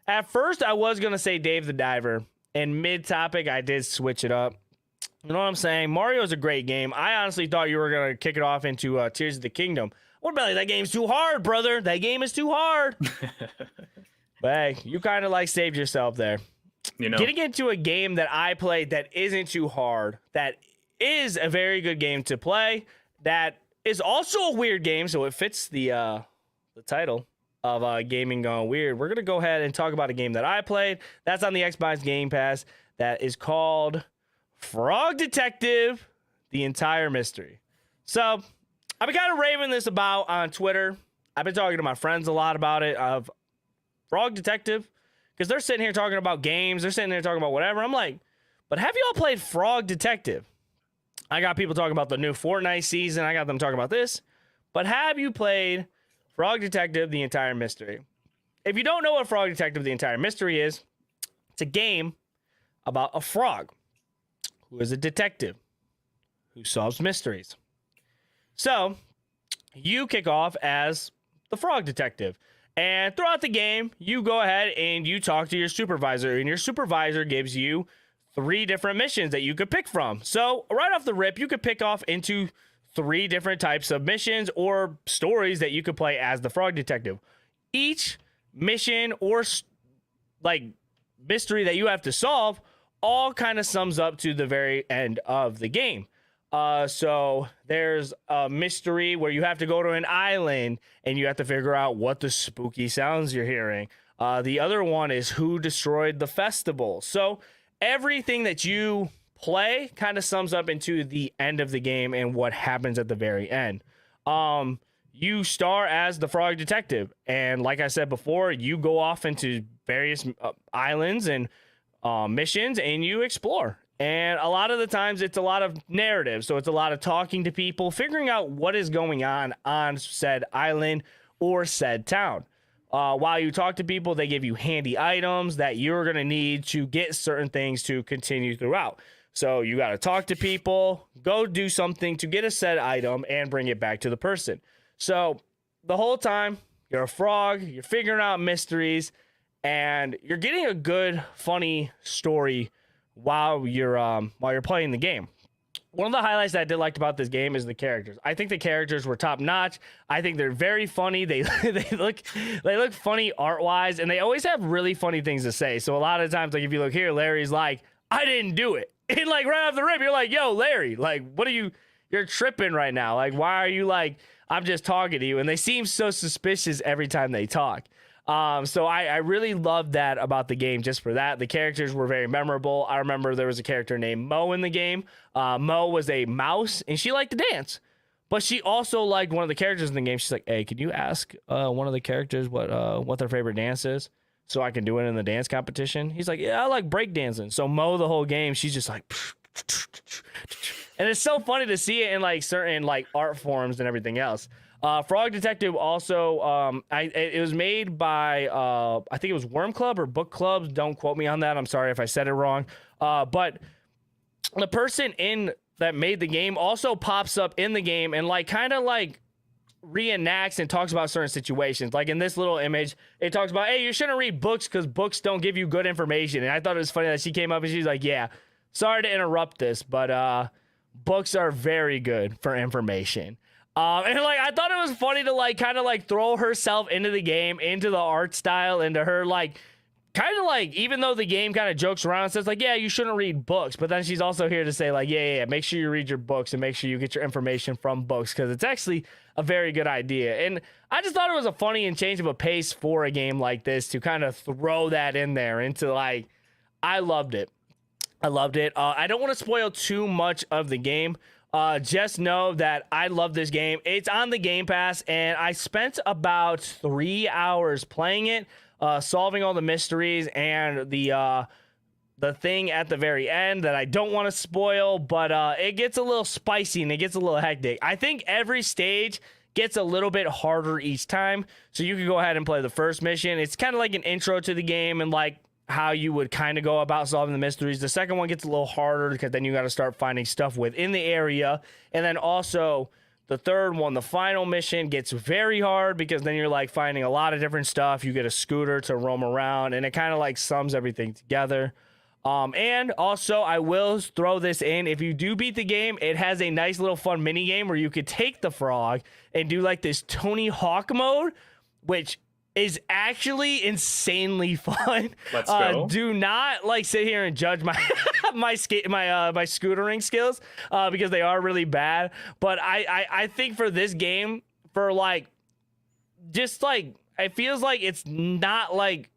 [SPEAKER 1] At first, I was going to say Dave the Diver, and mid-topic, I did switch it up. You know what I'm saying? Mario's a great game. I honestly thought you were going to kick it off into Tears of the Kingdom. What about that game's too hard, brother? That game is too hard. But hey, you kind of like saved yourself there. You know, getting into a game that I played that isn't too hard, that is a very good game to play, that is also a weird game, so it fits the title of Gaming Gone Weird. We're going to go ahead and talk about a game that I played. That's on the Xbox Game Pass. That is called Frog Detective, The Entire Mystery. So, I've been kind of raving this about on Twitter. I've been talking to my friends a lot about it, of Frog Detective, because they're sitting here talking about games. They're sitting there talking about whatever. I'm like, but have you all played Frog Detective? I got people talking about the new Fortnite season. I got them talking about this. But have you played Frog Detective, The Entire Mystery? If you don't know what Frog Detective, The Entire Mystery is, it's a game about a frog who is a detective who solves mysteries. So, you kick off as the Frog Detective. And throughout the game, you go ahead and you talk to your supervisor. And your supervisor gives you 3 different missions that you could pick from. So, right off the rip, you could pick off into 3 different types of missions or stories that you could play as the Frog Detective. Each mission or like mystery that you have to solve all kind of sums up to the very end of the game. So there's a mystery where you have to go to an island and you have to figure out what the spooky sounds you're hearing. The other one is who destroyed the festival. So everything that you play kind of sums up into the end of the game and what happens at the very end. You star as the Frog Detective, and like I said before, you go off into various islands and missions and you explore. And a lot of the times it's a lot of narrative. So it's a lot of talking to people, figuring out what is going on said island or said town. While you talk to people, they give you handy items that you're going to need to get certain things to continue throughout. So you got to talk to people, go do something to get a said item and bring it back to the person. So the whole time you're a frog, you're figuring out mysteries, and you're getting a good, funny story while you're playing the game. One of the highlights that I did like about this game is the characters. I think the characters were top notch. I think they're very funny. They look funny art wise, and they always have really funny things to say. So a lot of times, like if you look here, Larry's like, "I didn't do it," and like right off the rip, you're like, "Yo, Larry, like what are you're tripping right now? Like why are you like I'm just talking to you?" And they seem so suspicious every time they talk. So I really loved that about the game just for that. The characters were very memorable. I remember there was a character named Mo in the game. Mo was a mouse, and she liked to dance. But she also liked one of the characters in the game. She's like, "Hey, can you ask one of the characters what their favorite dance is so I can do it in the dance competition?" He's like, "Yeah, I like breakdancing." So Mo, the whole game, she's just like... And it's so funny to see it in like certain like art forms and everything else. Frog Detective also, it was made by, I think it was Worm Club or Book Club. Don't quote me on that. I'm sorry if I said it wrong. But the person that made the game also pops up in the game and like kind of like reenacts and talks about certain situations. Like in this little image, it talks about, "Hey, you shouldn't read books because books don't give you good information." And I thought it was funny that she came up and she's like, "Yeah, sorry to interrupt this, but books are very good for information." And like I thought it was funny to like kind of like throw herself into the game, into the art style, into her like kind of like, even though the game kind of jokes around and says like, "Yeah, you shouldn't read books," but then she's also here to say like, yeah, make sure you read your books and make sure you get your information from books, because it's actually a very good idea. And I just thought it was a funny and change of a pace for a game like this to kind of throw that in there into like, I loved it. I don't want to spoil too much of the game. Just know that I love this game. It's on the Game Pass, and I spent about 3 hours playing it, solving all the mysteries and the thing at the very end that I don't want to spoil, but it gets a little spicy and it gets a little hectic. I think every stage gets a little bit harder each time, so you can go ahead and play the first mission. It's kind of like an intro to the game and like how you would kind of go about solving the mysteries. The second one gets a little harder because then you got to start finding stuff within the area. And then also the third one, the final mission, gets very hard because then you're like finding a lot of different stuff. You get a scooter to roam around, and it kind of like sums everything together. And also, I will throw this in. If you do beat the game, it has a nice little fun mini game where you could take the frog and do like this Tony Hawk mode, which is actually insanely fun.
[SPEAKER 2] Let's go.
[SPEAKER 1] Do not like sit here and judge my my scootering skills because they are really bad. But I think for this game, for like just like it feels like it's not like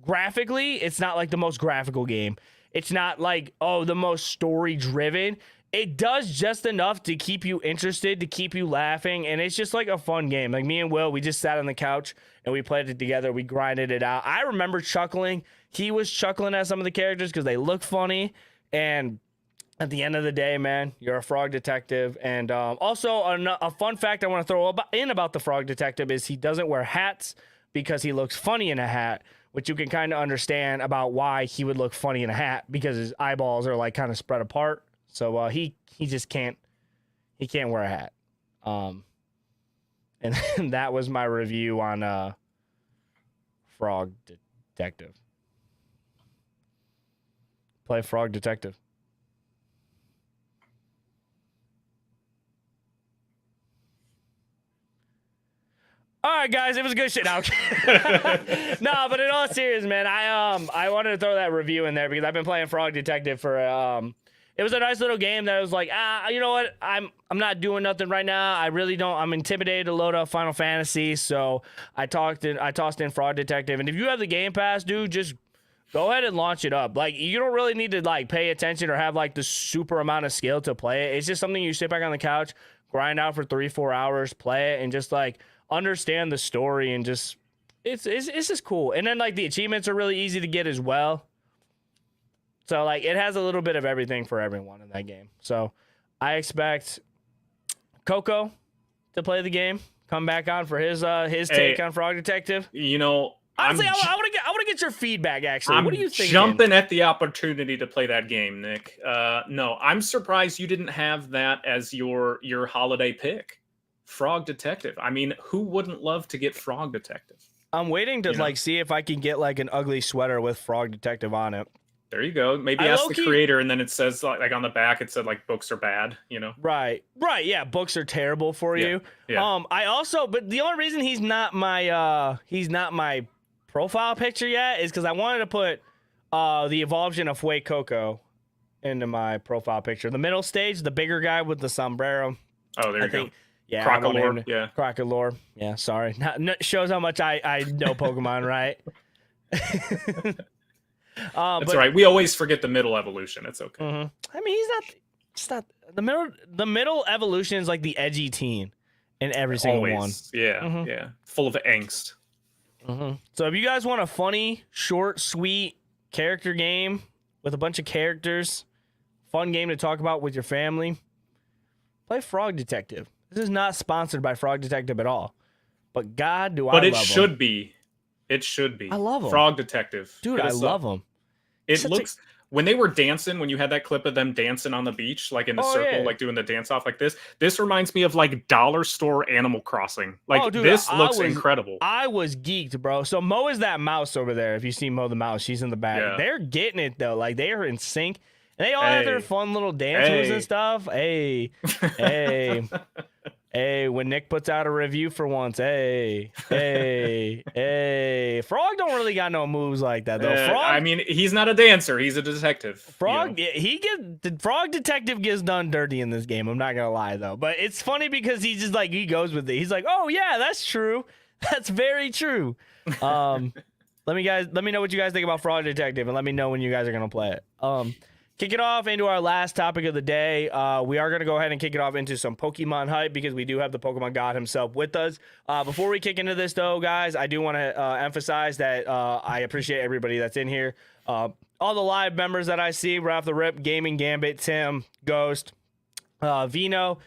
[SPEAKER 1] graphically, it's not like the most graphical game. It's not like, oh, the most story driven. It does just enough to keep you interested, to keep you laughing, and it's just like a fun game. Like me and Will, we just sat on the couch and we played it together. We grinded it out. I remember chuckling. He was chuckling at some of the characters because they look funny. And at the end of the day, man, you're a frog detective. And also a fun fact I want to throw in about the frog detective is he doesn't wear hats because he looks funny in a hat, which you can kind of understand about why he would look funny in a hat because his eyeballs are like kind of spread apart. So he just can't wear a hat. And that was my review on Frog Detective. Play Frog Detective. All right, guys, it was good shit. No, no, but in all seriousness, man, I wanted to throw that review in there because I've been playing Frog Detective for it was a nice little game that I was like, you know what? I'm not doing nothing right now. I really don't. I'm intimidated to load up Final Fantasy, so I tossed in Frog Detective. And if you have the Game Pass, dude, just go ahead and launch it up. Like, you don't really need to like pay attention or have like the super amount of skill to play it. It's just something you sit back on the couch, grind out for 3-4 hours, play it, and just like understand the story, and just it's just cool. And then like the achievements are really easy to get as well. So like it has a little bit of everything for everyone in that game. So I expect Coco to play the game, come back on for his take on Frog Detective.
[SPEAKER 2] You know,
[SPEAKER 1] honestly, I want to get your feedback. Actually, what do you think?
[SPEAKER 2] Jumping at the opportunity to play that game, Nick. No, I'm surprised you didn't have that as your holiday pick. Frog Detective. I mean, who wouldn't love to get Frog Detective?
[SPEAKER 1] I'm waiting to like see if I can get like an ugly sweater with Frog Detective on it.
[SPEAKER 2] There you go. Maybe ask the creator, and then it says like on the back, it said like books are bad. You know.
[SPEAKER 1] Right. Yeah, books are terrible for you.
[SPEAKER 2] Yeah.
[SPEAKER 1] I also, but the only reason he's not my profile picture yet is because I wanted to put the evolution of Fue Coco into my profile picture. The middle stage, the bigger guy with the sombrero.
[SPEAKER 2] Oh, there you go.
[SPEAKER 1] Yeah,
[SPEAKER 2] Crocolore. Yeah.
[SPEAKER 1] Crocolore. Yeah, sorry. Shows how much I know Pokemon, right?
[SPEAKER 2] That's right. We always forget the middle evolution. It's okay.
[SPEAKER 1] Mm-hmm. I mean, it's not the middle. The middle evolution is like the edgy teen in every single one.
[SPEAKER 2] Yeah, yeah. Full of angst.
[SPEAKER 1] So if you guys want a funny, short, sweet character game with a bunch of characters, fun game to talk about with your family, play Frog Detective. This is not sponsored by Frog Detective at all. But God, do I love them. But it
[SPEAKER 2] should be. It should be.
[SPEAKER 1] I love them.
[SPEAKER 2] Frog Detective.
[SPEAKER 1] Dude, I love them.
[SPEAKER 2] It looks... When they were dancing, when you had that clip of them dancing on the beach, like in the circle, like doing the dance off like this reminds me of like dollar store Animal Crossing. Like, dude, this looks incredible.
[SPEAKER 1] I was geeked, bro. So Mo is that mouse over there. If you see Mo the mouse, she's in the back. Yeah. They're getting it, though. Like, they are in sync. And they all have their fun little dance moves and stuff. Hey. Hey, when Nick puts out a review for once, hey. Frog don't really got no moves like that, though. Frog,
[SPEAKER 2] I mean, he's not a dancer. He's a detective.
[SPEAKER 1] Frog, the Frog Detective gets done dirty in this game. I'm not gonna lie, though. But it's funny because he just like, he goes with it. He's like, oh yeah, that's true. That's very true. Let me know what you guys think about Frog Detective, and let me know when you guys are gonna play it. Kick it off into our last topic of the day. We are going to go ahead and kick it off into some Pokemon hype because we do have the Pokemon God himself with us. Before we kick into this, though, guys, I do want to emphasize that I appreciate everybody that's in here. All the live members that I see right off the rip: Gaming Gambit, Tim, Ghost, Vino.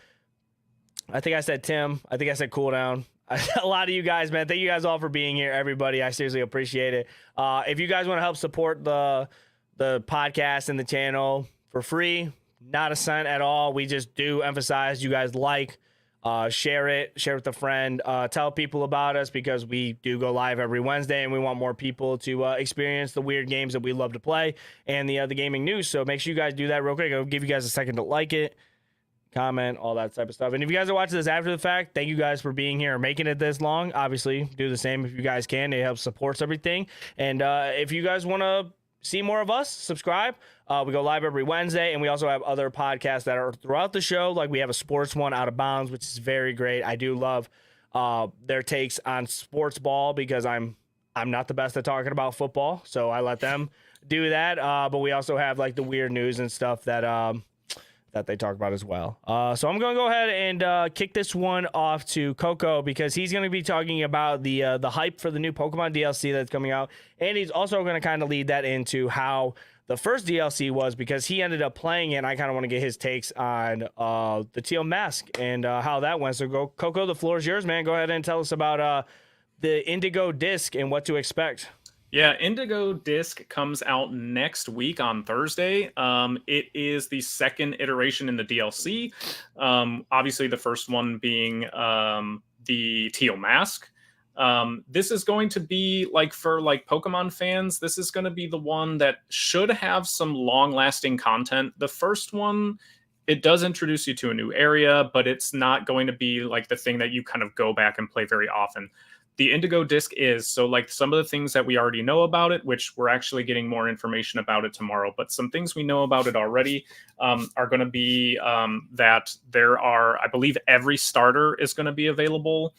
[SPEAKER 1] I think I said Tim. I think I said Cooldown. a lot of you guys, man. Thank you guys all for being here, everybody. I seriously appreciate it. If you guys want to help support the podcast and the channel for free, not a cent at all. We just do emphasize you guys share with a friend, tell people about us, because we do go live every Wednesday and we want more people to experience the weird games that we love to play and the gaming news. So make sure you guys do that real quick. I'll give you guys a second to like it, comment, all that type of stuff. And if you guys are watching this after the fact, thank you guys for being here and making it this long. Obviously, do the same if you guys can. It helps supports everything. And if you guys want to see more of us, subscribe. We go live every Wednesday, and we also have other podcasts that are throughout the show. Like we have a sports one, Out of Bounds, which is very great. I do love their takes on sports ball, because I'm not the best at talking about football, so I let them do that. But we also have like the weird news and stuff that they talk about as well. So I'm going to go ahead and kick this one off to Coco, because he's going to be talking about the hype for the new Pokemon DLC that's coming out. And he's also going to kind of lead that into how the first DLC was, because he ended up playing it, and I kind of want to get his takes on the Teal Mask and how that went. So Coco, the floor is yours, man. Go ahead and tell us about the Indigo disc and what to expect.
[SPEAKER 2] Yeah, Indigo disc comes out next week on Thursday. It is the second iteration in the DLC. Obviously, the first one being the Teal Mask. This is going to be for Pokemon fans. This is going to be the one that should have some long-lasting content. The first one, it does introduce you to a new area, but it's not going to be the thing that you kind of go back and play very often. The Indigo disc is. So some of the things that we already know about it, which we're actually getting more information about it tomorrow, but some things we know about it already are going to be that there are, I believe every starter is going to be available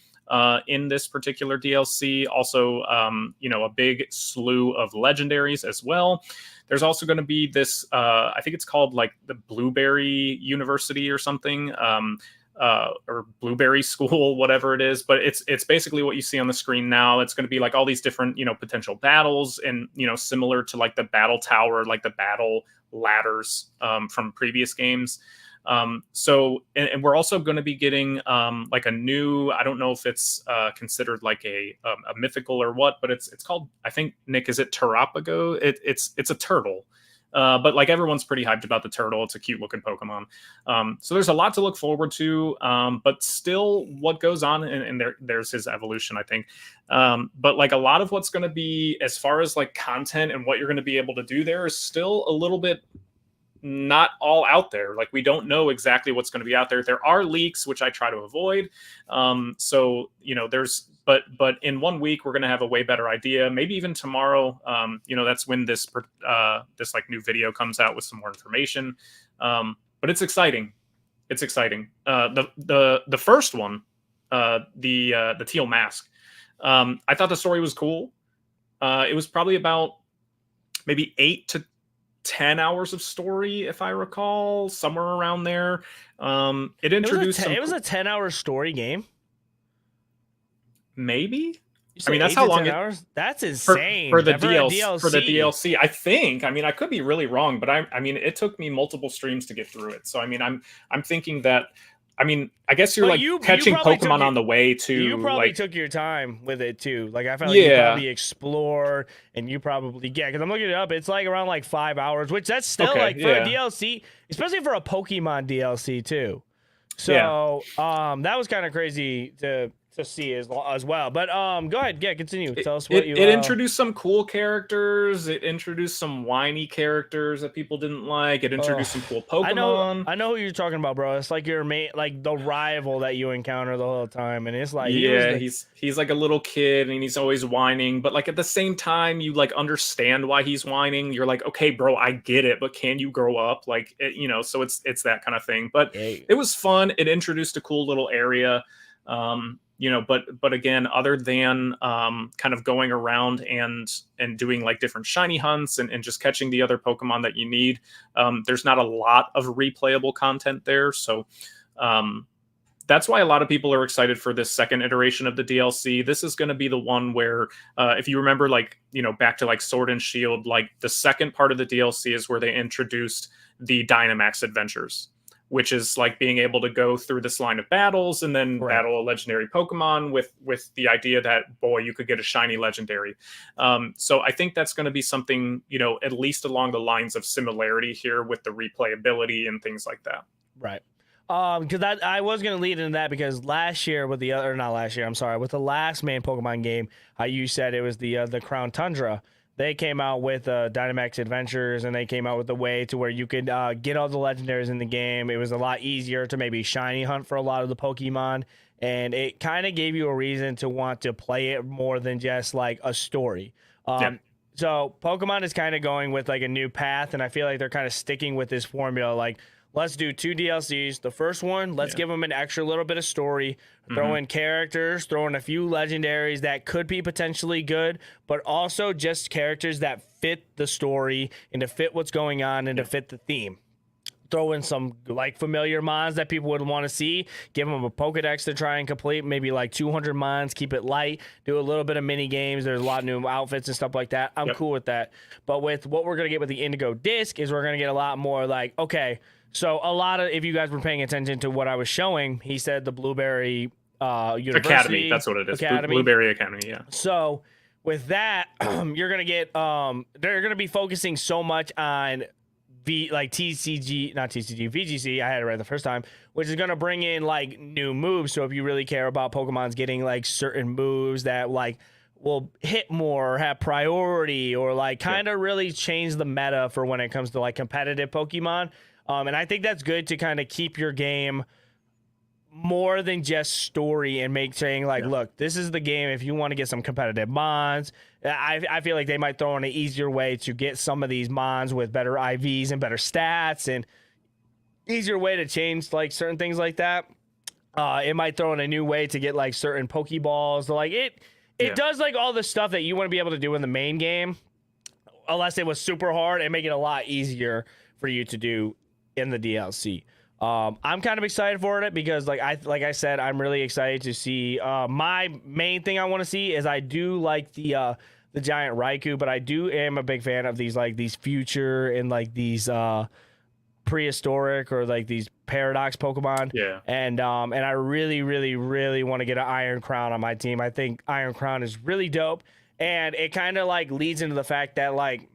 [SPEAKER 2] in this particular DLC. Also, a big slew of legendaries as well. There's also going to be this, I think it's called the Blueberry University or something. Or Blueberry School, whatever it is, but it's basically what you see on the screen now. It's going to be all these different, potential battles, and, similar to the battle tower, the battle ladders from previous games. So we're also going to be getting a new, I don't know if it's considered a mythical or what, but it's called, I think, Nick, is it Tarapago? It's a turtle. But everyone's pretty hyped about the turtle. It's a cute looking Pokemon. So there's a lot to look forward to, but still what goes on, and there's his evolution, I think. But a lot of what's going to be, as far as content and what you're going to be able to do there, is still a little bit not all out there. We don't know exactly what's going to be out there. There are leaks, which I try to avoid. So, there's, but in 1 week, we're going to have a way better idea. Maybe even tomorrow, that's when this new video comes out with some more information. But it's exciting. It's exciting. The first one, the Teal Mask, I thought the story was cool. It was probably about maybe 8 to 10 hours of story, if I recall, somewhere around there. It introduced
[SPEAKER 1] it was a 10-hour story game.
[SPEAKER 2] Maybe. I mean, that's how long
[SPEAKER 1] hours? That's insane
[SPEAKER 2] for the DLC. For the DLC, I think. I mean, I could be really wrong, but I mean, it took me multiple streams to get through it. So I mean, I'm thinking that. I mean, I guess you're catching Pokemon on the way to.
[SPEAKER 1] You probably took your time with it too. I felt like you probably explore, and you probably because I'm looking it up. It's around 5 hours, which that's still for a DLC, especially for a Pokemon DLC too. So that was kind of crazy to see as well. But go ahead, continue. Tell us what
[SPEAKER 2] it introduced some cool characters. It introduced some whiny characters that people didn't like. It introduced some cool Pokemon.
[SPEAKER 1] I know who you're talking about, bro. It's your mate, the rival that you encounter the whole time, and it's
[SPEAKER 2] he's like a little kid, and he's always whining. But at the same time, you understand why he's whining. You're okay, bro, I get it, but can you grow up? So it's that kind of thing. But it was fun. It introduced a cool little area. But again, other than kind of going around and doing different shiny hunts and just catching the other Pokemon that you need, there's not a lot of replayable content there. So that's why a lot of people are excited for this second iteration of the DLC. This is going to be the one where, if you remember, back to Sword and Shield, the second part of the DLC is where they introduced the Dynamax adventures. which is like being able to go through this line of battles and then
[SPEAKER 1] Right.
[SPEAKER 2] battle a legendary Pokemon with the idea that, boy, you could get a shiny legendary. So I think that's going to be something, at least along the lines of similarity here with the replayability and things like that.
[SPEAKER 1] Right. Because I was gonna lead into that because last year with the other, not last year, I'm sorry, with the last main Pokemon game, you said it was the Crown Tundra. They came out with Dynamax Adventures, and they came out with a way to where you could get all the legendaries in the game. It was a lot easier to maybe shiny hunt for a lot of the Pokemon, and it kind of gave you a reason to want to play it more than just like a story. So Pokemon is kind of going with like a new path, and I feel like they're kind of sticking with this formula. Like, let's do 2 DLCs. The first one, let's give them an extra little bit of story, throw in characters, throw in a few legendaries that could be potentially good, but also just characters that fit the story and to fit what's going on and to fit the theme. Throw in some like familiar mons that people would want to see, give them a Pokedex to try and complete, maybe like 200 mons, keep it light, do a little bit of mini games. There's a lot of new outfits and stuff like that. I'm cool with that. But with what we're going to get with the Indigo disc is we're going to get a lot more like, okay, so a lot of, if you guys were paying attention to what I was showing, he said the Blueberry University
[SPEAKER 2] Academy, that's what it is.
[SPEAKER 1] Academy.
[SPEAKER 2] Blueberry Academy, yeah.
[SPEAKER 1] So with that, you're gonna get they're gonna be focusing so much on VGC. I had it right the first time, which is gonna bring in like new moves. So if you really care about Pokemon's getting like certain moves that like will hit more or have priority or like kind of really change the meta for when it comes to like competitive Pokemon. And I think that's good to kind of keep your game more than just story and make saying like, look, this is the game. If you want to get some competitive mons, I feel like they might throw in an easier way to get some of these mons with better IVs and better stats and easier way to change like certain things like that. It might throw in a new way to get like certain Pokeballs. Like it does like all the stuff that you want to be able to do in the main game, unless it was super hard, and make it a lot easier for you to do in the DLC. I'm kind of excited for it because like I said, I'm really excited to see my main thing I want to see is I do like the giant Raikou, but I am a big fan of these future and like these prehistoric or like these paradox Pokemon. And I really, really, really want to get an Iron Crown on my team. I think Iron Crown is really dope, and it kind of like leads into the fact that like,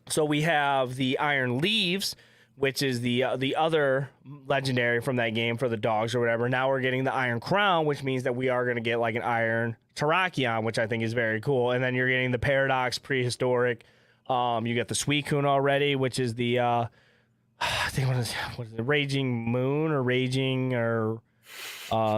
[SPEAKER 1] so we have the Iron Leaves, which is the other legendary from that game for the dogs or whatever. Now we're getting the Iron Crown, which means that we are going to get like an Iron Terrakion, which I think is very cool. And then you're getting the Paradox Prehistoric. You get the Suicune already, which is the I think what is it, Raging Moon or Raging or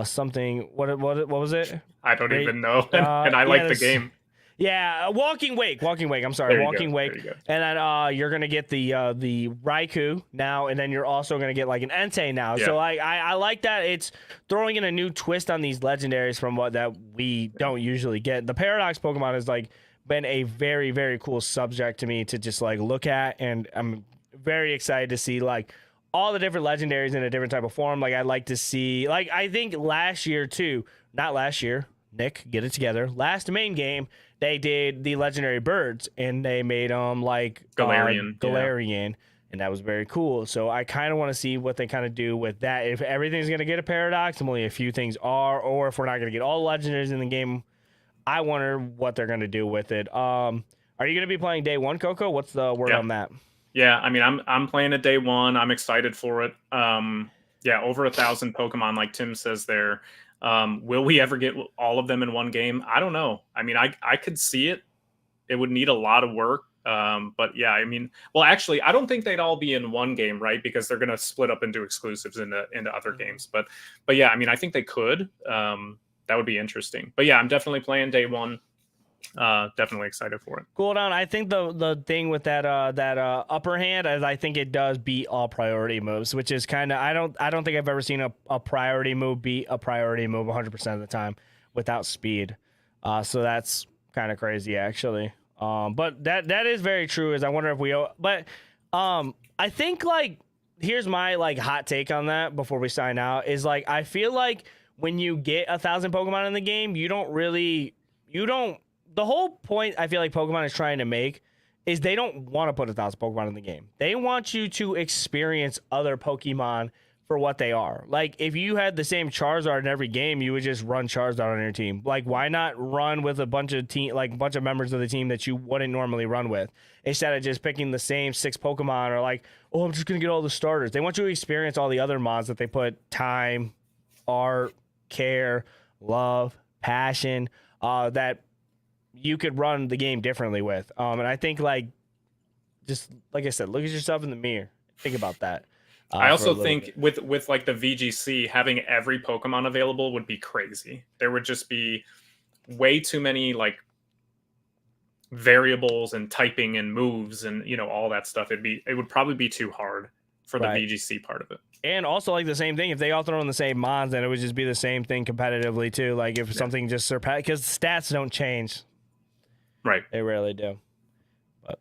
[SPEAKER 1] something. What was it?
[SPEAKER 2] I don't even know. And I like the game.
[SPEAKER 1] Yeah, Walking Wake. I'm sorry, Walking Wake. And then you're gonna get the Raikou now, and then you're also gonna get like an Entei now. So I like that it's throwing in a new twist on these legendaries from what that we don't usually get. The Paradox Pokemon has like been a very, very cool subject to me to just like look at, and I'm very excited to see like all the different legendaries in a different type of form. Like I'd like to see, like I think last year too, not last year, Nick, get it together. Last main game, they did the legendary birds, and they made them like Galarian, and that was very cool. So I kind of want to see what they kind of do with that. If everything's going to get a paradox, and only a few things are, or if we're not going to get all the legendaries in the game, I wonder what they're going to do with it. Are you going to be playing day one, Coco? What's the word on that?
[SPEAKER 2] Yeah, I mean, I'm playing it day one. I'm excited for it. Over 1,000 Pokemon, like Tim says there. Will we ever get all of them in one game? I don't know. I mean, I could see it. It would need a lot of work. But yeah, I mean, well, actually, I don't think they'd all be in one game, right? Because they're going to split up into exclusives into other games. But yeah, I mean, I think they could. That would be interesting. But yeah, I'm definitely playing day one. Definitely excited for it.
[SPEAKER 1] Cool down. I think the thing with that upper hand is I think it does beat all priority moves, which is kind of I don't think I've ever seen a priority move beat a priority move 100% of the time without speed. So that's kind of crazy actually. But that is very true. Is I wonder if I think like here's my like hot take on that before we sign out is like I feel like when you get 1,000 Pokemon in the game, the whole point I feel like Pokemon is trying to make is they don't want to put 1,000 Pokemon in the game. They want you to experience other Pokemon for what they are. Like, if you had the same Charizard in every game, you would just run Charizard on your team. Like, why not run with a bunch of members of the team that you wouldn't normally run with, instead of just picking the same 6 Pokemon, or like, oh, I'm just gonna get all the starters. They want you to experience all the other mods that they put time, art, care, love, passion, that you could run the game differently with. And I think, like, just like I said, look at yourself in the mirror. Think about that.
[SPEAKER 2] I also think with like the VGC, having every Pokemon available would be crazy. There would just be way too many like variables and typing and moves and all that stuff. It would probably be too hard for the VGC part of it.
[SPEAKER 1] And also, like, the same thing, if they all throw in the same mons, then it would just be the same thing competitively too. Like, if something just surpass, because stats don't change.
[SPEAKER 2] Right.
[SPEAKER 1] They rarely do. But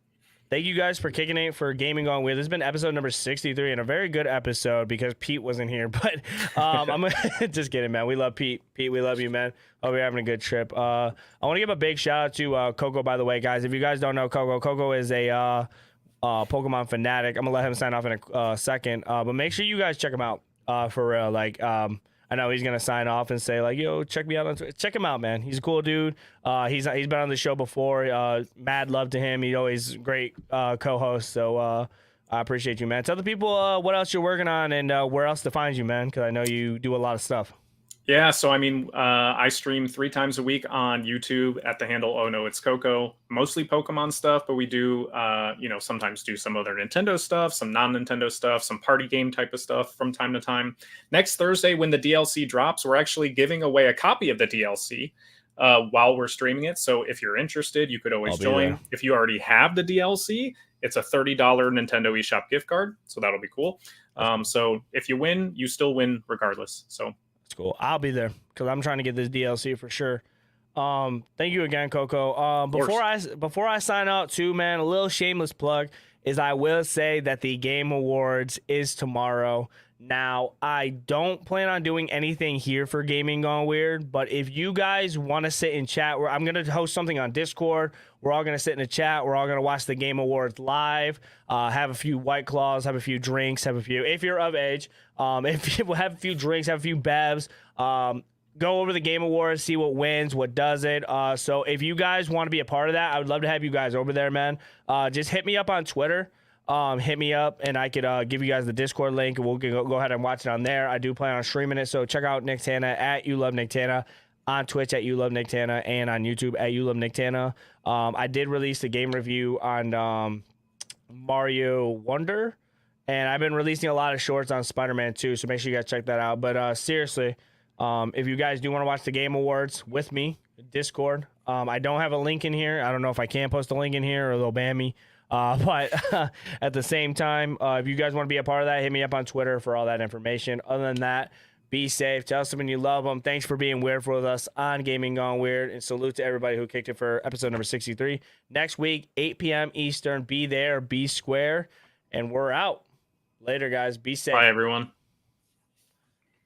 [SPEAKER 1] thank you guys for kicking it for Gaming Gone Weird. This has been episode number 63, and a very good episode because Pete wasn't here. But I'm just kidding, man. We love Pete. Pete, we love you, man. Hope you're having a good trip. I want to give a big shout out to Coco, by the way, guys. If you guys don't know Coco, Coco is a Pokemon fanatic. I'm gonna let him sign off in a second. But make sure you guys check him out for real. Like, I know he's gonna sign off and say, like, yo, check me out on Twitter. Check him out, man. He's a cool dude. He's been on the show before. Mad love to him. He's always great co-host. So I appreciate you, man. Tell the people what else you're working on and where else to find you, man, because I know you do a lot of stuff.
[SPEAKER 2] Yeah, so I mean, I stream 3 times a week on YouTube at the handle Oh No It's Coco. Mostly Pokemon stuff, but we do, sometimes do some other Nintendo stuff, some non-Nintendo stuff, some party game type of stuff from time to time. Next Thursday, when the DLC drops, we're actually giving away a copy of the DLC while we're streaming it. So if you're interested, you could always join. There. If you already have the DLC, it's a $30 Nintendo eShop gift card, so that'll be cool. So if you win, you still win regardless. So.
[SPEAKER 1] Cool. I'll be there because I'm trying to get this DLC for sure. Thank you again, Coco. Before I sign out too, man, a little shameless plug is I will say that the Game Awards is tomorrow. Now, I don't plan on doing anything here for Gaming Gone Weird, but if you guys want to sit and chat, I'm going to host something on Discord. We're all going to sit in a chat. We're all going to watch the Game Awards live, have a few White Claws, have a few drinks, if you're of age, if you have a few drinks, have a few bevs, go over the Game Awards, see what wins, what doesn't. So if you guys want to be a part of that, I would love to have you guys over there, man. Just hit me up on Twitter. Hit me up and I could give you guys the Discord link and we'll go ahead and watch it on there. I do plan on streaming it, so check out Nicktana at You Love Nicktana, on Twitch at You Love Nicktana, and on YouTube at You Love Nicktana. I did release a game review on Mario Wonder, and I've been releasing a lot of shorts on Spider-Man too, so make sure you guys check that out. But seriously, if you guys do want to watch the Game Awards with me, Discord, I don't have a link in here. I don't know if I can post a link in here or they'll ban me. But at the same time, if you guys want to be a part of that, hit me up on Twitter for all that information. Other than that, be safe. Tell someone you love them. Thanks for being weird with us on Gaming Gone Weird. And salute to everybody who kicked it for episode number 63. Next week, 8 p.m. Eastern. Be there, be square. And we're out. Later, guys. Be safe.
[SPEAKER 2] Bye, everyone.